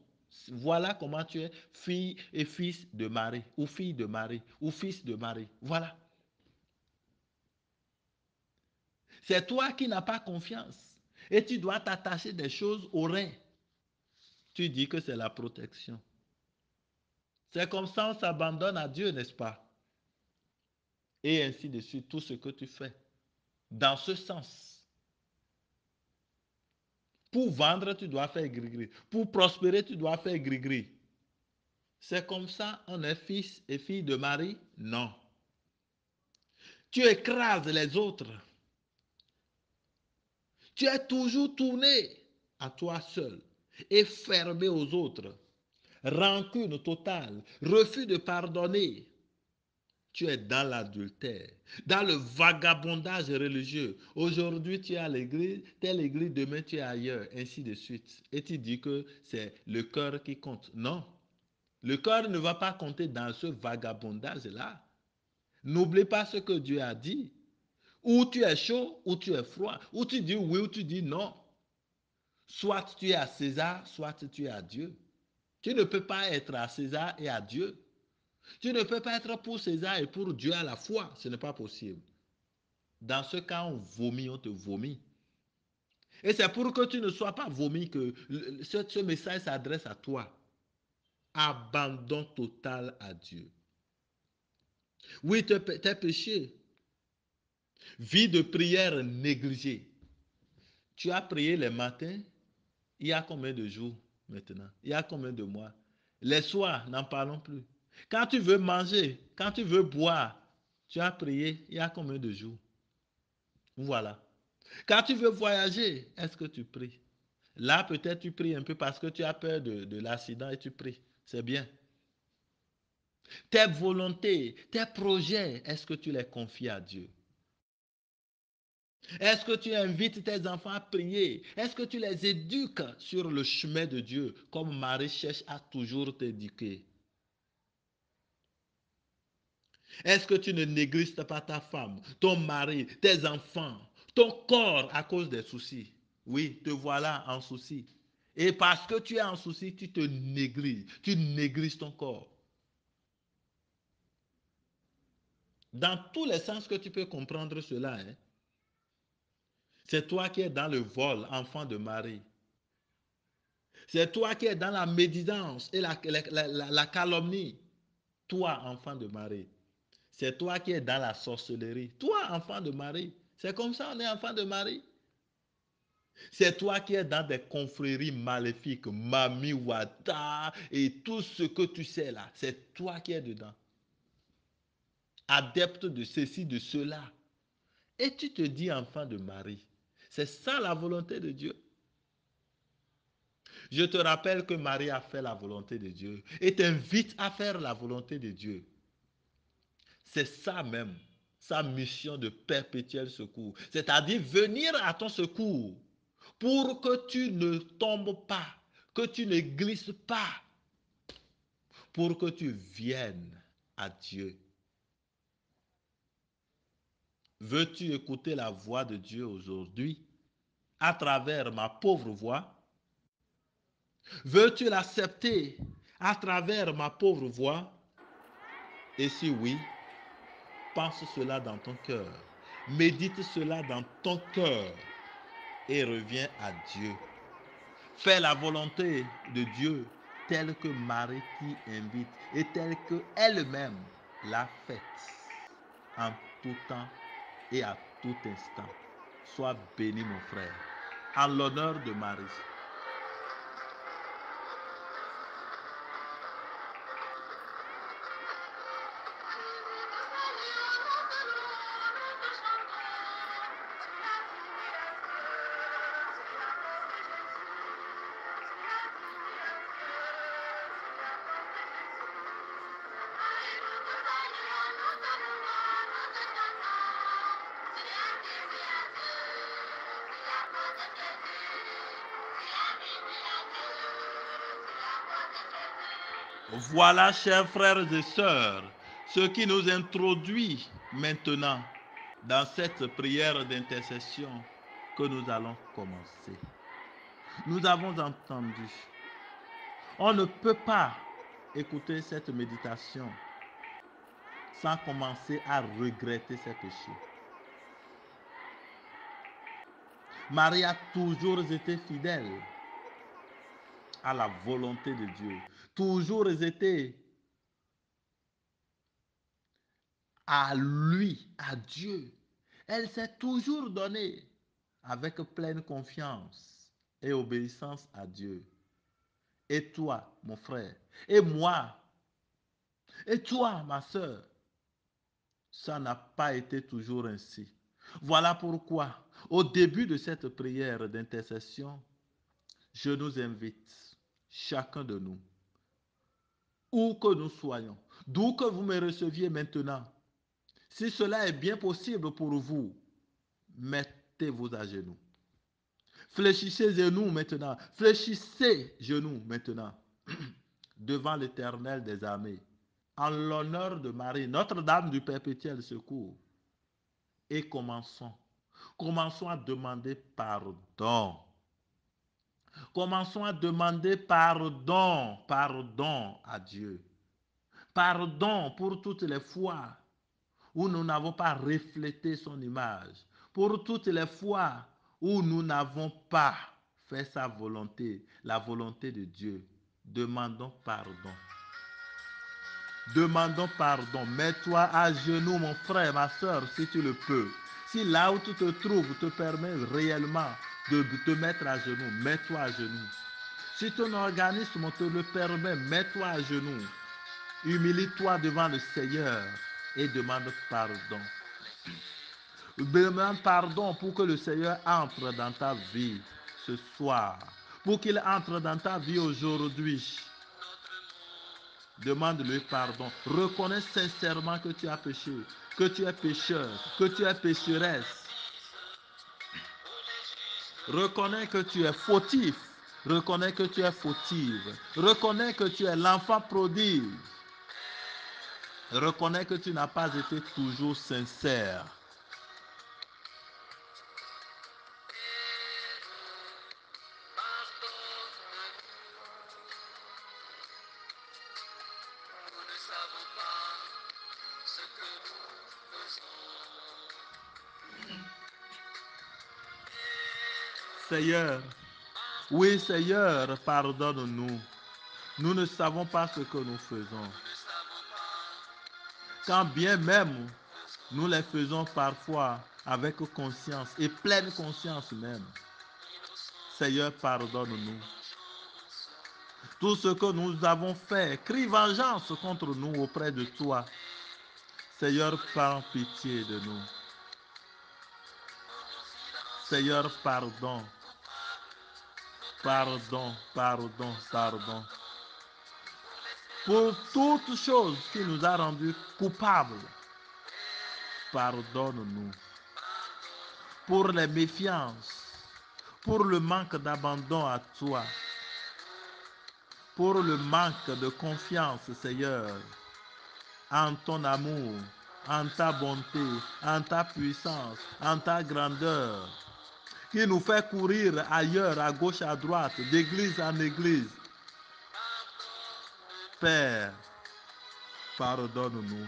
Voilà comment tu es fille et fils de Marie, ou fille de Marie, ou fils de Marie. Voilà. C'est toi qui n'as pas confiance. Et tu dois t'attacher des choses aux reins. Tu dis que c'est la protection. C'est comme ça on s'abandonne à Dieu, n'est-ce pas? Et ainsi de suite, tout ce que tu fais. Dans ce sens. Pour vendre, tu dois faire gris-gris. Pour prospérer, tu dois faire gris-gris. C'est comme ça, on est fils et fille de Marie? Non. Tu écrases les autres. Tu es toujours tourné à toi seul et fermé aux autres. Rancune totale, refus de pardonner. Tu es dans l'adultère, dans le vagabondage religieux. Aujourd'hui, tu es à l'église, telle église, demain, tu es ailleurs, ainsi de suite. Et tu dis que c'est le cœur qui compte. Non, le cœur ne va pas compter dans ce vagabondage-là. N'oublie pas ce que Dieu a dit. Ou tu es chaud, ou tu es froid. Ou tu dis oui, ou tu dis non. Soit tu es à César, soit tu es à Dieu. Tu ne peux pas être à César et à Dieu. Tu ne peux pas être pour César et pour Dieu à la fois. Ce n'est pas possible. Dans ce cas, on vomit, on te vomit. Et c'est pour que tu ne sois pas vomi que ce message s'adresse à toi. Abandon total à Dieu. Oui, tes péchés. Vie de prière négligée. Tu as prié les matins, il y a combien de jours maintenant? Il y a combien de mois? Les soirs, n'en parlons plus. Quand tu veux manger, quand tu veux boire, tu as prié, il y a combien de jours? Voilà. Quand tu veux voyager, est-ce que tu pries? Là, peut-être tu pries un peu parce que tu as peur de l'accident et tu pries. C'est bien. Tes volontés, tes projets, est-ce que tu les confies à Dieu? Est-ce que tu invites tes enfants à prier? Est-ce que tu les éduques sur le chemin de Dieu comme Marie cherche à toujours t'éduquer? Est-ce que tu ne négliges pas ta femme, ton mari, tes enfants, ton corps à cause des soucis? Oui, te voilà en souci. Et parce que tu es en souci, tu te négliges. Tu négliges ton corps. Dans tous les sens que tu peux comprendre cela, hein. C'est toi qui es dans le vol, enfant de Marie. C'est toi qui es dans la médisance et la calomnie. Toi, enfant de Marie. C'est toi qui es dans la sorcellerie. Toi, enfant de Marie. C'est comme ça on est enfant de Marie. C'est toi qui es dans des confréries maléfiques, Mami Wata et tout ce que tu sais là. C'est toi qui es dedans. Adepte de ceci, de cela. Et tu te dis enfant de Marie. C'est ça la volonté de Dieu. Je te rappelle que Marie a fait la volonté de Dieu et t'invite à faire la volonté de Dieu. C'est ça même, sa mission de perpétuel secours. C'est-à-dire venir à ton secours pour que tu ne tombes pas, que tu ne glisses pas, pour que tu viennes à Dieu. Veux-tu écouter la voix de Dieu aujourd'hui à travers ma pauvre voix? Veux-tu l'accepter à travers ma pauvre voix? Et si oui, pense cela dans ton cœur. Médite cela dans ton cœur et reviens à Dieu. Fais la volonté de Dieu telle que Marie t'y invite et telle qu'elle-même l'a faite en tout temps et à tout instant. Sois béni mon frère. En l'honneur de Marie. Voilà, chers frères et sœurs, ce qui nous introduit maintenant dans cette prière d'intercession que nous allons commencer. Nous avons entendu, on ne peut pas écouter cette méditation sans commencer à regretter ses péchés. Marie a toujours été fidèle à la volonté de Dieu, toujours été à lui, à Dieu. Elle s'est toujours donnée avec pleine confiance et obéissance à Dieu. Et toi, mon frère, et moi, et toi, ma soeur, ça n'a pas été toujours ainsi. Voilà pourquoi, au début de cette prière d'intercession, je nous invite, chacun de nous, où que nous soyons, d'où que vous me receviez maintenant, si cela est bien possible pour vous, mettez-vous à genoux. Fléchissez genoux maintenant. Fléchissez genoux maintenant devant l'Éternel des armées. En l'honneur de Marie, Notre-Dame du Perpétuel Secours. Et commençons. Commençons à demander pardon. Commençons à demander pardon, pardon à Dieu. Pardon pour toutes les fois où nous n'avons pas reflété son image, pour toutes les fois où nous n'avons pas fait sa volonté, la volonté de Dieu. Demandons pardon. Demandons pardon. Mets-toi à genoux, mon frère, ma soeur, si tu le peux. Si là où tu te trouves te permet réellement de te mettre à genoux, mets-toi à genoux. Si ton organisme te le permet, mets-toi à genoux. Humilie-toi devant le Seigneur et demande pardon. Demande pardon pour que le Seigneur entre dans ta vie ce soir. Pour qu'il entre dans ta vie aujourd'hui. Demande-lui pardon. Reconnais sincèrement que tu as péché, que tu es pécheur, que tu es pécheresse. Reconnais que tu es fautif. Reconnais que tu es fautive. Reconnais que tu es l'enfant prodigue. Reconnais que tu n'as pas été toujours sincère. Seigneur, oui Seigneur, pardonne-nous. Nous ne savons pas ce que nous faisons. Quand bien même nous les faisons parfois avec conscience et pleine conscience même. Seigneur, pardonne-nous. Tout ce que nous avons fait, crie vengeance contre nous auprès de toi. Seigneur, prends pitié de nous. Seigneur, pardon. Pardon, pardon, pardon. Pour toute chose qui nous a rendus coupables, pardonne-nous. Pour les méfiances, pour le manque d'abandon à toi, pour le manque de confiance, Seigneur, en ton amour, en ta bonté, en ta puissance, en ta grandeur, qui nous fait courir ailleurs, à gauche, à droite, d'église en église. Père, pardonne-nous.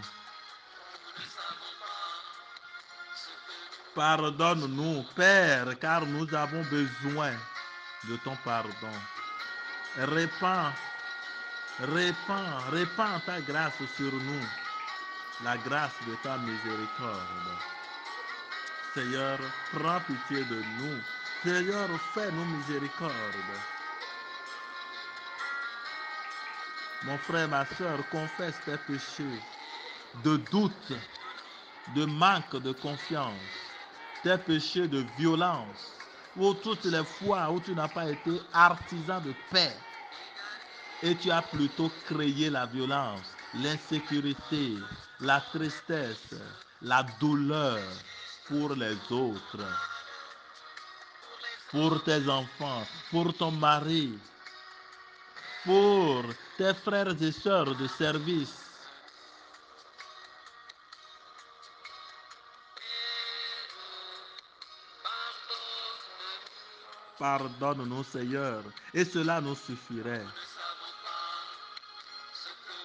Pardonne-nous, Père, car nous avons besoin de ton pardon. Répands ta grâce sur nous, la grâce de ta miséricorde. Seigneur, prends pitié de nous. Seigneur, fais-nous miséricorde. Mon frère, ma soeur, confesse tes péchés de doute, de manque de confiance, tes péchés de violence, ou toutes les fois où tu n'as pas été artisan de paix et tu as plutôt créé la violence, l'insécurité, la tristesse, la douleur pour les autres, pour tes enfants, pour ton mari, pour tes frères et sœurs de service. Pardonne-nous, Seigneur, et cela nous suffirait.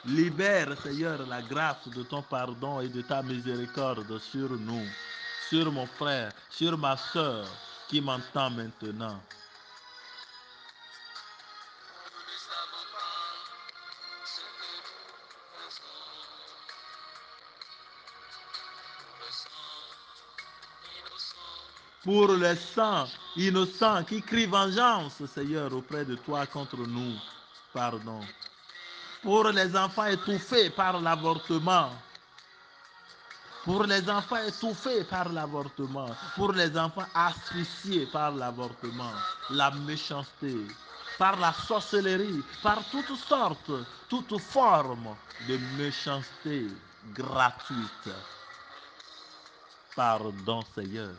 Libère, Seigneur, la grâce de ton pardon et de ta miséricorde sur nous, sur mon frère, sur ma soeur qui m'entend maintenant. Pour les sangs innocents qui crient vengeance, Seigneur, auprès de toi contre nous, pardon. Pour les enfants étouffés par l'avortement, pour les enfants étouffés par l'avortement, pour les enfants asphyxiés par l'avortement, la méchanceté, par la sorcellerie, par toutes sortes, toutes formes de méchanceté gratuite. Pardon, Seigneur.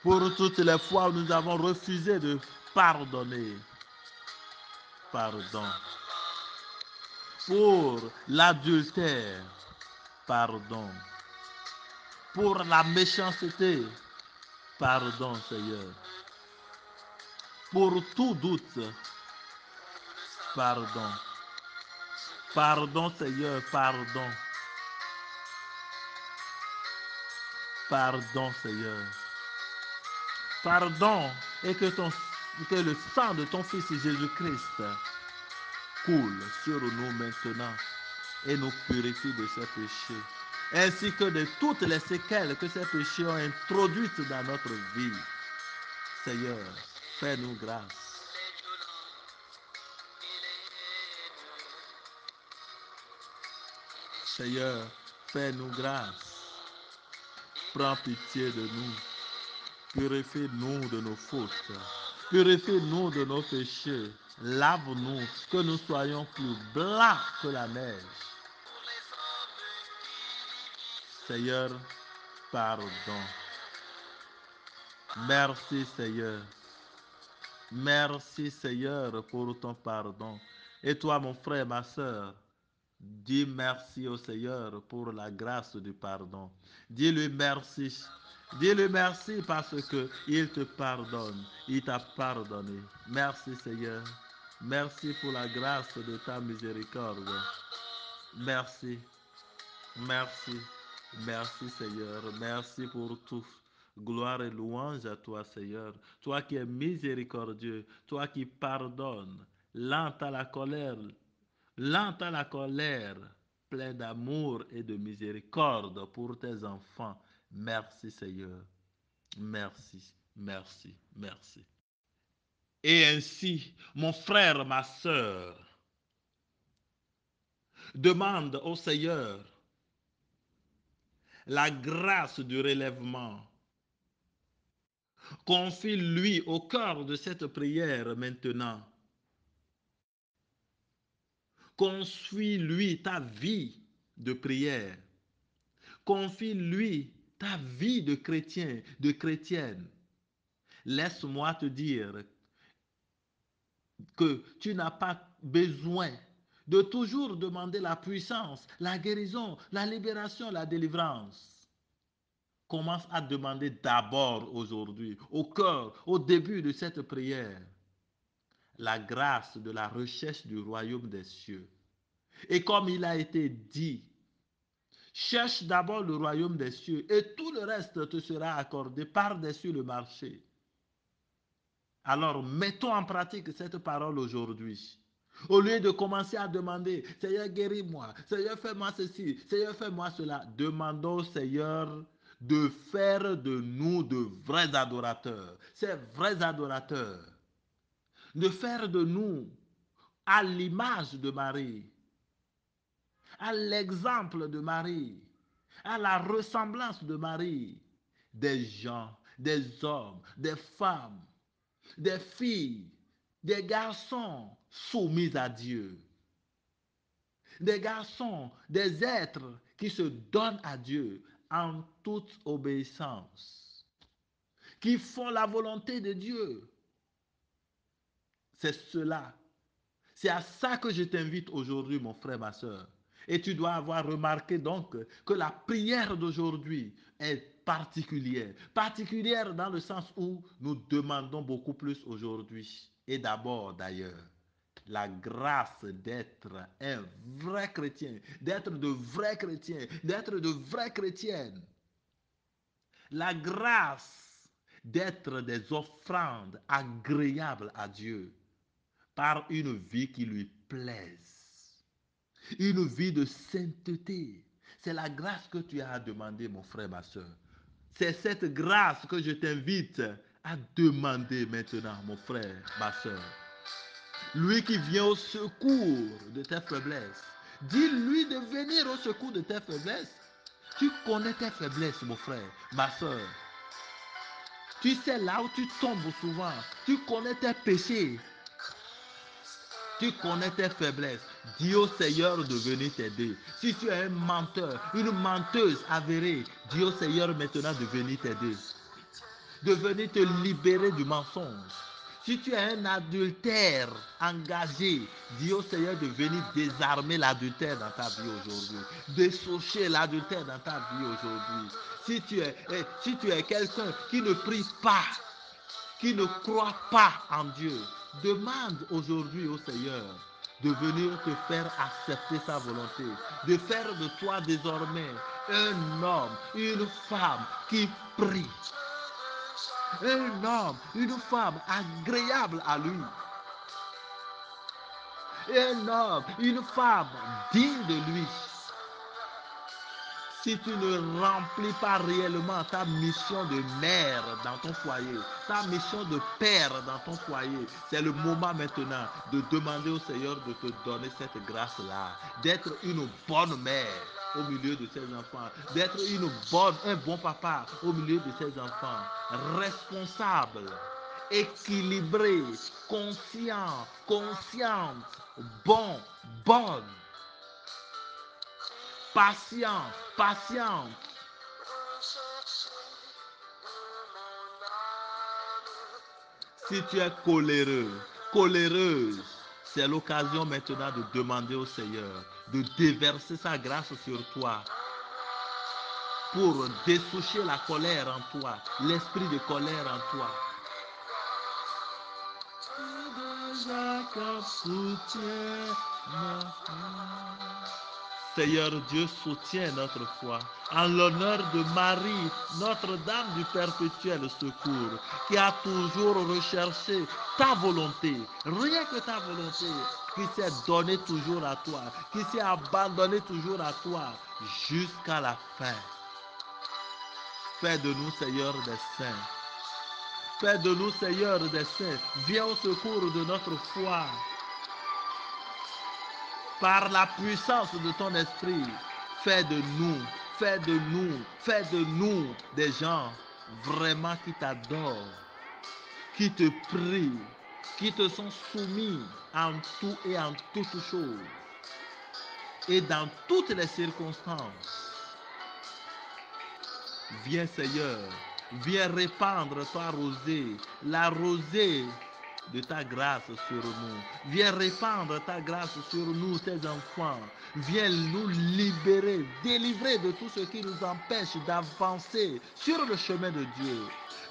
Pour toutes les fois où nous avons refusé de pardonner, pardon. Pour l'adultère, pardon. Pour la méchanceté, Pardon, Seigneur. Pour tout doute, pardon. Pardon, Seigneur, pardon. Pardon, Seigneur. Pardon et que le sang de ton Fils Jésus-Christ coule sur nous maintenant et nous purifie de ces péchés, ainsi que de toutes les séquelles que ces péchés ont introduites dans notre vie. Seigneur, fais-nous grâce. Seigneur, fais-nous grâce. Prends pitié de nous. Purifie-nous de nos fautes. Purifie-nous de nos péchés. Lave-nous, que nous soyons plus blancs que la neige. Seigneur, pardon. Merci, Seigneur. Merci, Seigneur, pour ton pardon. Et toi, mon frère, ma soeur, dis merci au Seigneur pour la grâce du pardon. Dis-lui merci. Dis-lui merci parce que il te pardonne. Il t'a pardonné. Merci, Seigneur. Merci pour la grâce de ta miséricorde. Merci. Merci. Merci, Seigneur. Merci pour tout. Gloire et louange à toi, Seigneur. Toi qui es miséricordieux, toi qui pardonnes, lent à la colère, lent à la colère, plein d'amour et de miséricorde pour tes enfants. Merci, Seigneur. Merci, merci, merci. Et ainsi, mon frère, ma soeur, demande au Seigneur la grâce du relèvement. Confie-lui au cœur de cette prière maintenant. Confie-lui ta vie de prière. Confie-lui ta vie de chrétien, de chrétienne. Laisse-moi te dire que tu n'as pas besoin de toujours demander la puissance, la guérison, la libération, la délivrance. Commence à demander d'abord aujourd'hui, au cœur, au début de cette prière, la grâce de la recherche du royaume des cieux. Et comme il a été dit, cherche d'abord le royaume des cieux et tout le reste te sera accordé par-dessus le marché. Alors, mettons en pratique cette parole aujourd'hui. Au lieu de commencer à demander, Seigneur, guéris-moi, Seigneur, fais-moi ceci, Seigneur, fais-moi cela, demandons au Seigneur de faire de nous de vrais adorateurs. Ces vrais adorateurs. De faire de nous, à l'image de Marie, à l'exemple de Marie, à la ressemblance de Marie, des gens, des hommes, des femmes, des filles, des garçons soumis à Dieu, des garçons, des êtres qui se donnent à Dieu en toute obéissance, qui font la volonté de Dieu. C'est cela. C'est à ça que je t'invite aujourd'hui, mon frère, ma soeur. Et tu dois avoir remarqué donc que la prière d'aujourd'hui est particulière. Particulière dans le sens où nous demandons beaucoup plus aujourd'hui. Et d'abord, d'ailleurs, la grâce d'être un vrai chrétien, d'être de vrais chrétiens, d'être de vraies chrétiennes. La grâce d'être des offrandes agréables à Dieu par une vie qui lui plaise. Une vie de sainteté. C'est la grâce que tu as à demander, mon frère, ma soeur. C'est cette grâce que je t'invite à demander maintenant, mon frère, ma soeur. Lui qui vient au secours de tes faiblesses. Dis-lui de venir au secours de tes faiblesses. Tu connais tes faiblesses, mon frère, ma soeur. Tu sais là où tu tombes souvent. Tu connais tes péchés. Tu connais tes faiblesses. Dis au Seigneur de venir t'aider. Si tu es un menteur, une menteuse avérée, dis au Seigneur maintenant de venir t'aider. De venir te libérer du mensonge. Si tu es un adultère engagé, dis au Seigneur de venir désarmer l'adultère dans ta vie aujourd'hui. Dessoucher l'adultère dans ta vie aujourd'hui. Si tu es quelqu'un qui ne prie pas, qui ne croit pas en Dieu, demande aujourd'hui au Seigneur de venir te faire accepter sa volonté, de faire de toi désormais un homme, une femme qui prie. Un homme, une femme agréable à lui. Un homme, une femme digne de lui. Si tu ne remplis pas réellement ta mission de mère dans ton foyer, ta mission de père dans ton foyer, c'est le moment maintenant de demander au Seigneur de te donner cette grâce-là, d'être une bonne mère au milieu de ses enfants, d'être un bon papa au milieu de ses enfants, responsable, équilibré, conscient, consciente, bonne, patiente. Si tu es coléreuse, c'est l'occasion maintenant de demander au Seigneur de déverser sa grâce sur toi pour dessoucher la colère en toi, l'esprit de colère en toi. Seigneur Dieu, soutiens notre foi. En l'honneur de Marie, Notre-Dame du perpétuel secours, qui a toujours recherché ta volonté, rien que ta volonté, qui s'est donnée toujours à toi, qui s'est abandonnée toujours à toi, jusqu'à la fin. Fais de nous, Seigneur, des saints. Fais de nous, Seigneur, des saints. Viens au secours de notre foi. Par la puissance de ton esprit, fais de nous des gens vraiment qui t'adorent, qui te prient, qui te sont soumis en tout et en toutes choses et dans toutes les circonstances. Viens Seigneur, viens répandre ta rosée, la rosée de ta grâce sur nous. Viens répandre ta grâce sur nous, tes enfants. Viens nous libérer, délivrer de tout ce qui nous empêche d'avancer sur le chemin de Dieu.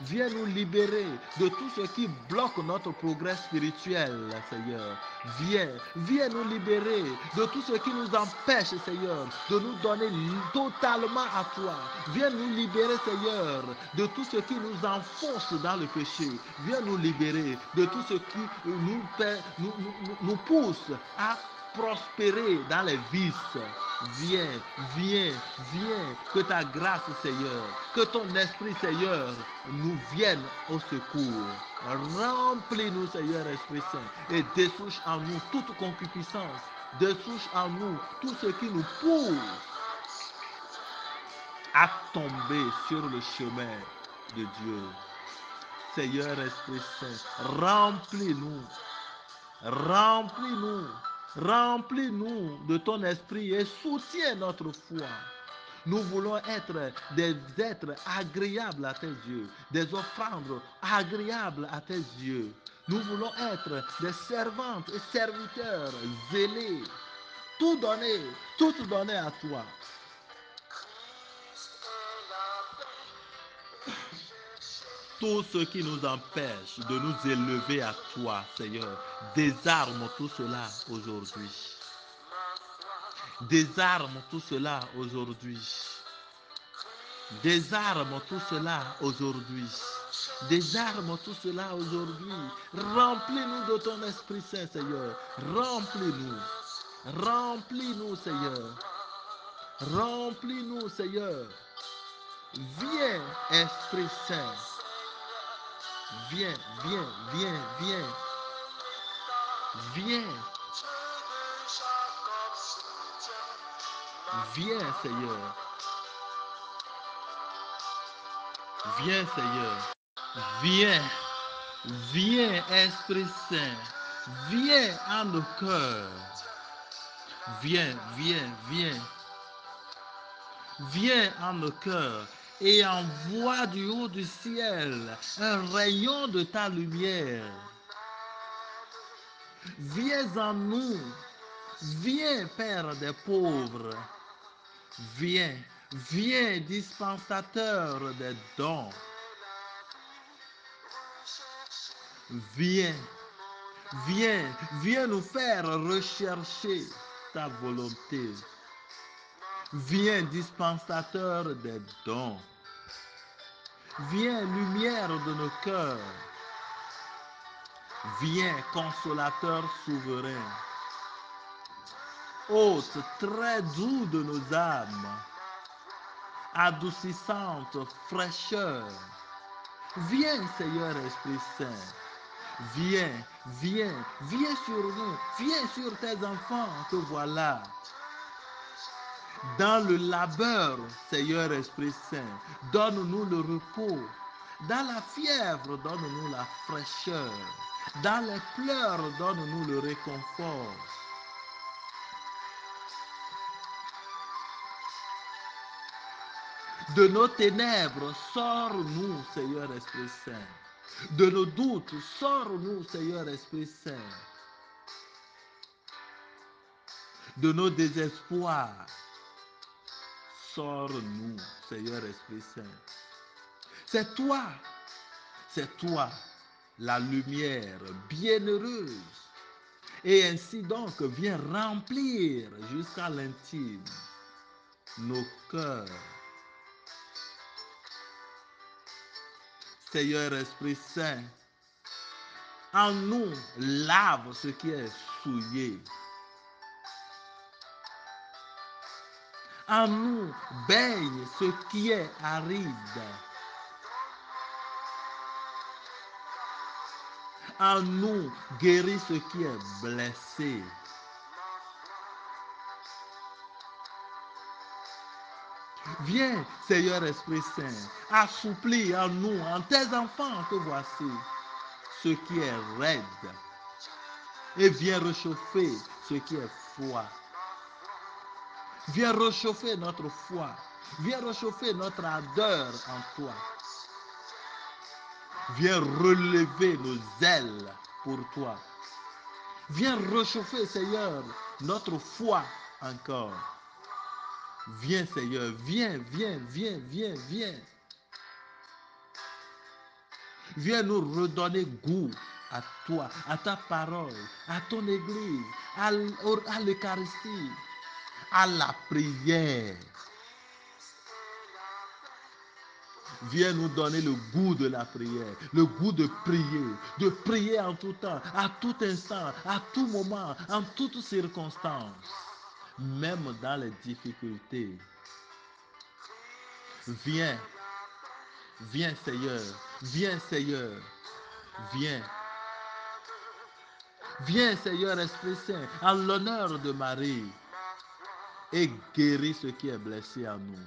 Viens nous libérer de tout ce qui bloque notre progrès spirituel, Seigneur. Viens nous libérer de tout ce qui nous empêche, Seigneur, de nous donner totalement à toi. Viens nous libérer, Seigneur, de tout ce qui nous enfonce dans le péché. Viens nous libérer de tout ce qui nous pousse à prospérer dans les vices. Viens, que ta grâce, Seigneur, que ton esprit, Seigneur, nous vienne au secours. Remplis-nous, Seigneur, Esprit Saint, et dessouche en nous toute concupiscence, dessouche en nous tout ce qui nous pousse à tomber sur le chemin de Dieu. Seigneur, Esprit Saint, remplis-nous. Remplis-nous de ton esprit et soutiens notre foi. Nous voulons être des êtres agréables à tes yeux, des offrandes agréables à tes yeux. Nous voulons être des servantes et serviteurs zélés, tout donner à toi. Tout ce qui nous empêche de nous élever à toi, Seigneur, désarme tout cela aujourd'hui. Désarme tout cela aujourd'hui. Désarme tout cela aujourd'hui. Désarme tout cela aujourd'hui. Remplis-nous de ton Esprit Saint, Seigneur. Remplis-nous. Remplis-nous, Seigneur. Remplis-nous, Seigneur. Viens, Esprit Saint. Viens. Viens, Seigneur. Viens, Seigneur. Viens, Esprit Saint. Viens en nos cœurs. Viens. Viens en nos cœurs et envoie du haut du ciel un rayon de ta lumière. Viens en nous. Viens, Père des pauvres. Viens, viens, dispensateur des dons. Viens, viens, viens nous faire rechercher ta volonté. Viens, dispensateur des dons. Viens, lumière de nos cœurs. Viens, consolateur souverain. Hôte très doux de nos âmes. Adoucissante fraîcheur. Viens, Seigneur Esprit Saint. Viens, viens, viens sur nous. Viens sur tes enfants que voilà. Dans le labeur, Seigneur Esprit Saint, donne-nous le repos. Dans la fièvre, donne-nous la fraîcheur. Dans les pleurs, donne-nous le réconfort. De nos ténèbres, sors-nous, Seigneur Esprit Saint. De nos doutes, sors-nous, Seigneur Esprit Saint. De nos désespoirs, sors-nous, Seigneur Esprit Saint. C'est toi, la lumière bienheureuse. Et ainsi donc, viens remplir jusqu'à l'intime nos cœurs. Seigneur Esprit Saint, en nous, lave ce qui est souillé. En nous, baigne ce qui est aride. En nous, guéris ce qui est blessé. Viens, Seigneur Esprit Saint, assouplis en nous, en tes enfants que voici, ce qui est raide. Et viens réchauffer ce qui est froid. Viens réchauffer notre foi. Viens réchauffer notre ardeur en toi. Viens relever nos ailes pour toi. Viens réchauffer, Seigneur, notre foi encore. Viens, Seigneur, viens, viens, viens, viens, viens. Viens nous redonner goût à toi, à ta parole, à ton église, à l'Eucharistie, à la prière. Viens nous donner le goût de la prière, le goût de prier en tout temps, à tout instant, à tout moment, en toutes circonstances, même dans les difficultés. Viens, viens Seigneur, viens Seigneur, viens. Viens Seigneur Esprit Saint, en l'honneur de Marie, et guéris ce qui est blessé en nous.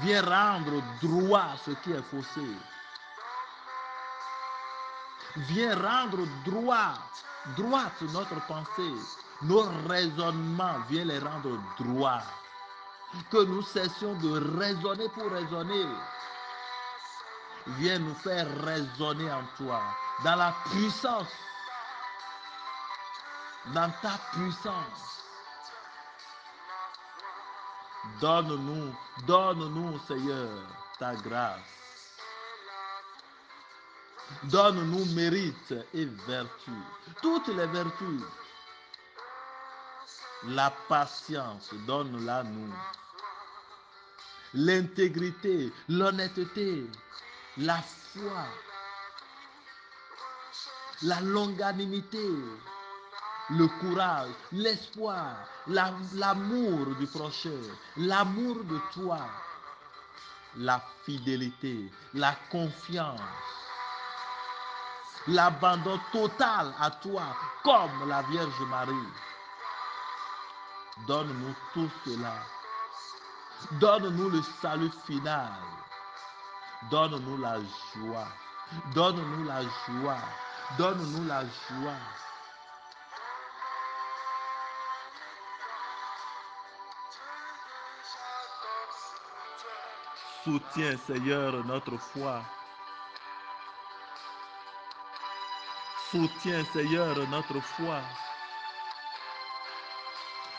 Viens rendre droit ce qui est faussé. Viens rendre droite notre pensée, nos raisonnements, viens les rendre droits. Que nous cessions de raisonner pour raisonner. Viens nous faire raisonner en toi, dans la puissance, dans ta puissance. Donne-nous, Seigneur, ta grâce. Donne-nous mérite et vertu, toutes les vertus. La patience, donne-la nous. L'intégrité, l'honnêteté, la foi, la longanimité, le courage, l'espoir, l'amour du prochain, l'amour de toi, la fidélité, la confiance, l'abandon total à toi, comme la Vierge Marie. Donne-nous tout cela. Donne-nous le salut final. Donne-nous la joie. Donne-nous la joie. Donne-nous la joie. Soutiens, Seigneur, notre foi. Soutiens, Seigneur, notre foi.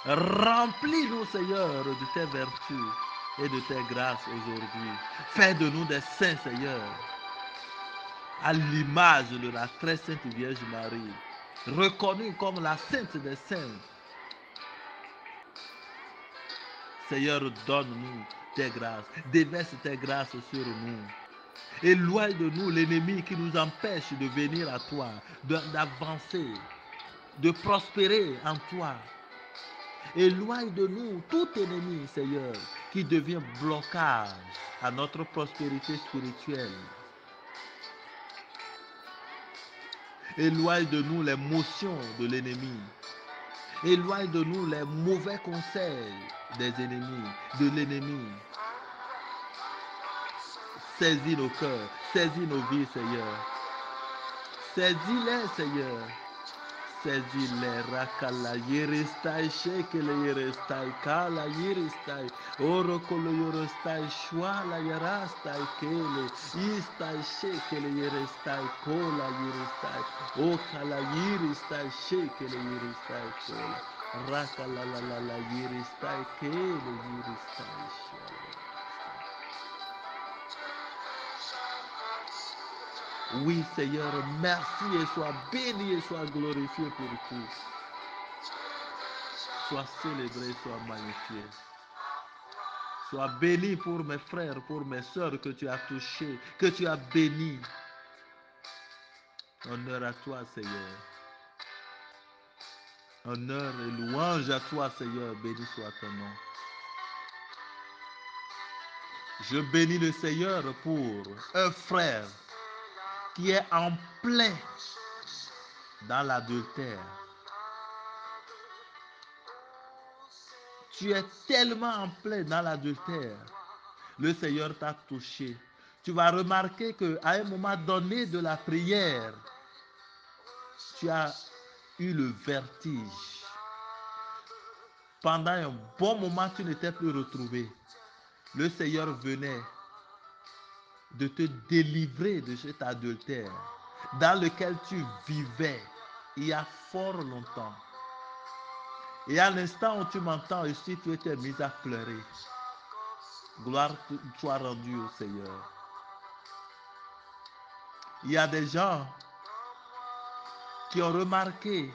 Remplis-nous, Seigneur, de tes vertus et de tes grâces aujourd'hui. Fais de nous des saints, Seigneur, à l'image de la très sainte Vierge Marie, reconnue comme la sainte des saints. Seigneur, donne-nous tes grâces, déverse tes grâces sur nous. Éloigne de nous l'ennemi qui nous empêche de venir à toi, d'avancer, de prospérer en toi. Éloigne de nous tout ennemi, Seigneur, qui devient blocage à notre prospérité spirituelle. Éloigne de nous les motions de l'ennemi. Éloigne de nous les mauvais conseils des ennemis, de l'ennemi. Saisis nos cœurs, saisis nos vies, Seigneur. Saisis-les, Seigneur. Saisis-les, rakala yiristai, shekele yiristai, kala yiristai, orokolo yiristai, shwala yarastai, kele, istai, shekele yiristai, kola yiristai, okala yiristai, shekele yiristai, kola, rakala la la la yiristai, kele yiristai, shwala. Oui, Seigneur, merci et sois béni et sois glorifié pour tout. Sois célébré, sois magnifié. Sois béni pour mes frères, pour mes soeurs que tu as touchés, que tu as bénis. Honneur à toi, Seigneur. Honneur et louange à toi, Seigneur. Béni soit ton nom. Je bénis le Seigneur pour un frère qui est en plein dans l'adultère. Tu es tellement en plein dans l'adultère. Le Seigneur t'a touché. Tu vas remarquer qu'à un moment donné de la prière, tu as eu le vertige. Pendant un bon moment, tu n'étais plus retrouvé. Le Seigneur venait de te délivrer de cet adultère dans lequel tu vivais il y a fort longtemps. Et à l'instant où tu m'entends ici, tu étais mis à pleurer. Gloire soit rendue au Seigneur. Il y a des gens qui ont remarqué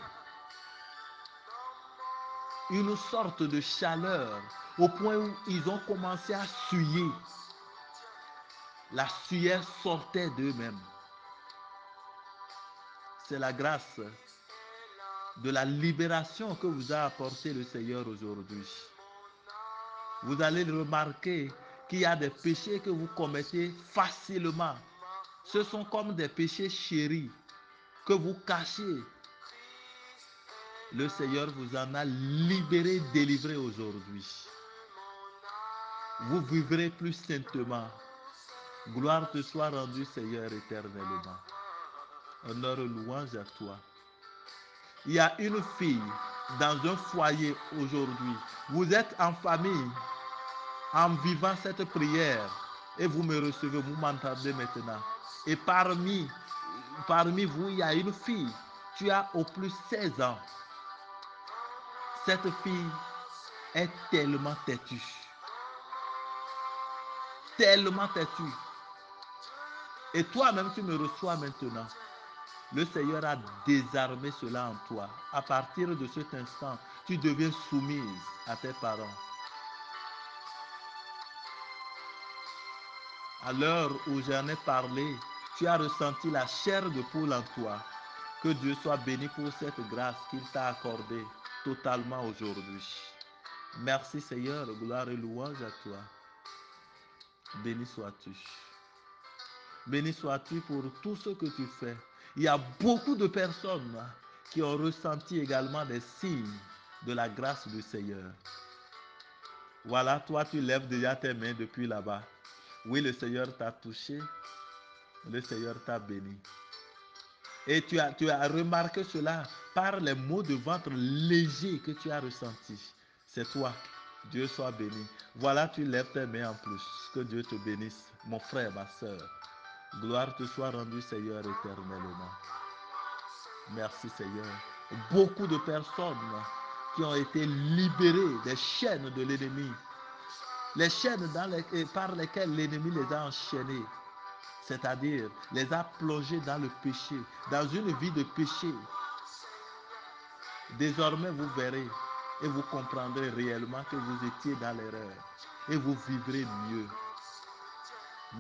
une sorte de chaleur au point où ils ont commencé à suer. La sueur sortait d'eux-mêmes. C'est la grâce de la libération que vous a apporté le Seigneur aujourd'hui. Vous allez remarquer qu'il y a des péchés que vous commettez facilement. Ce sont comme des péchés chéris que vous cachez. Le Seigneur vous en a libéré, délivré aujourd'hui. Vous vivrez plus saintement. Gloire te soit rendue, Seigneur, éternellement. Honneur et louange à toi. Il y a une fille dans un foyer aujourd'hui. Vous êtes en famille, en vivant cette prière, et vous me recevez, vous m'entendez maintenant. Et parmi vous, il y a une fille. Tu as au plus 16 ans. Cette fille est tellement têtue. Tellement têtue. Et toi-même, tu me reçois maintenant. Le Seigneur a désarmé cela en toi. À partir de cet instant, tu deviens soumise à tes parents. À l'heure où j'en ai parlé, tu as ressenti la chair de poule en toi. Que Dieu soit béni pour cette grâce qu'il t'a accordée totalement aujourd'hui. Merci Seigneur, gloire et louange à toi. Béni sois-tu. Béni sois-tu pour tout ce que tu fais. Il y a beaucoup de personnes qui ont ressenti également des signes de la grâce du Seigneur. Voilà, toi tu lèves déjà tes mains depuis là-bas. Oui, le Seigneur t'a touché. Le Seigneur t'a béni. Et tu as remarqué cela par les maux de ventre légers que tu as ressentis. C'est toi. Dieu soit béni. Voilà, tu lèves tes mains en plus. Que Dieu te bénisse, mon frère, ma soeur. Gloire te soit rendue, Seigneur, éternellement. Merci Seigneur. Beaucoup de personnes qui ont été libérées des chaînes de l'ennemi, les chaînes par lesquelles l'ennemi les a enchaînés, c'est-à-dire les a plongés dans le péché, dans une vie de péché. Désormais, vous verrez et vous comprendrez réellement que vous étiez dans l'erreur et vous vivrez mieux.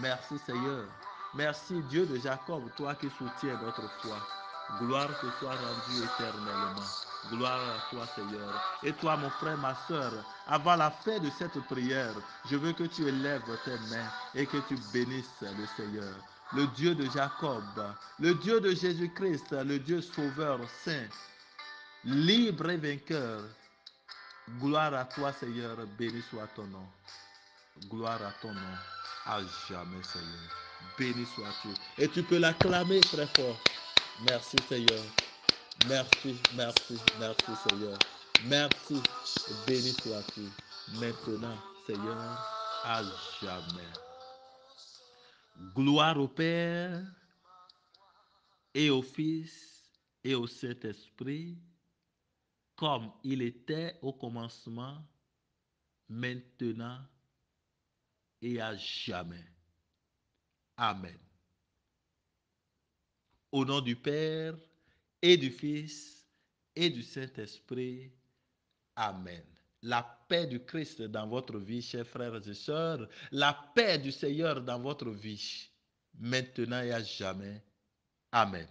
Merci Seigneur. Merci Dieu de Jacob, toi qui soutiens notre foi. Gloire te soit rendue éternellement. Gloire à toi Seigneur. Et toi mon frère, ma soeur, avant la fin de cette prière, je veux que tu élèves tes mains et que tu bénisses le Seigneur. Le Dieu de Jacob, le Dieu de Jésus-Christ, le Dieu sauveur, saint, libre et vainqueur. Gloire à toi Seigneur, béni soit ton nom. Gloire à ton nom, à jamais Seigneur. Béni sois-tu. Et tu peux l'acclamer très fort. Merci Seigneur. Merci, merci, merci Seigneur. Merci, béni sois-tu. Maintenant, Seigneur, à jamais. Gloire au Père et au Fils et au Saint-Esprit, comme il était au commencement, maintenant et à jamais. Amen. Au nom du Père et du Fils et du Saint-Esprit. Amen. La paix du Christ dans votre vie, chers frères et sœurs. La paix du Seigneur dans votre vie, maintenant et à jamais. Amen.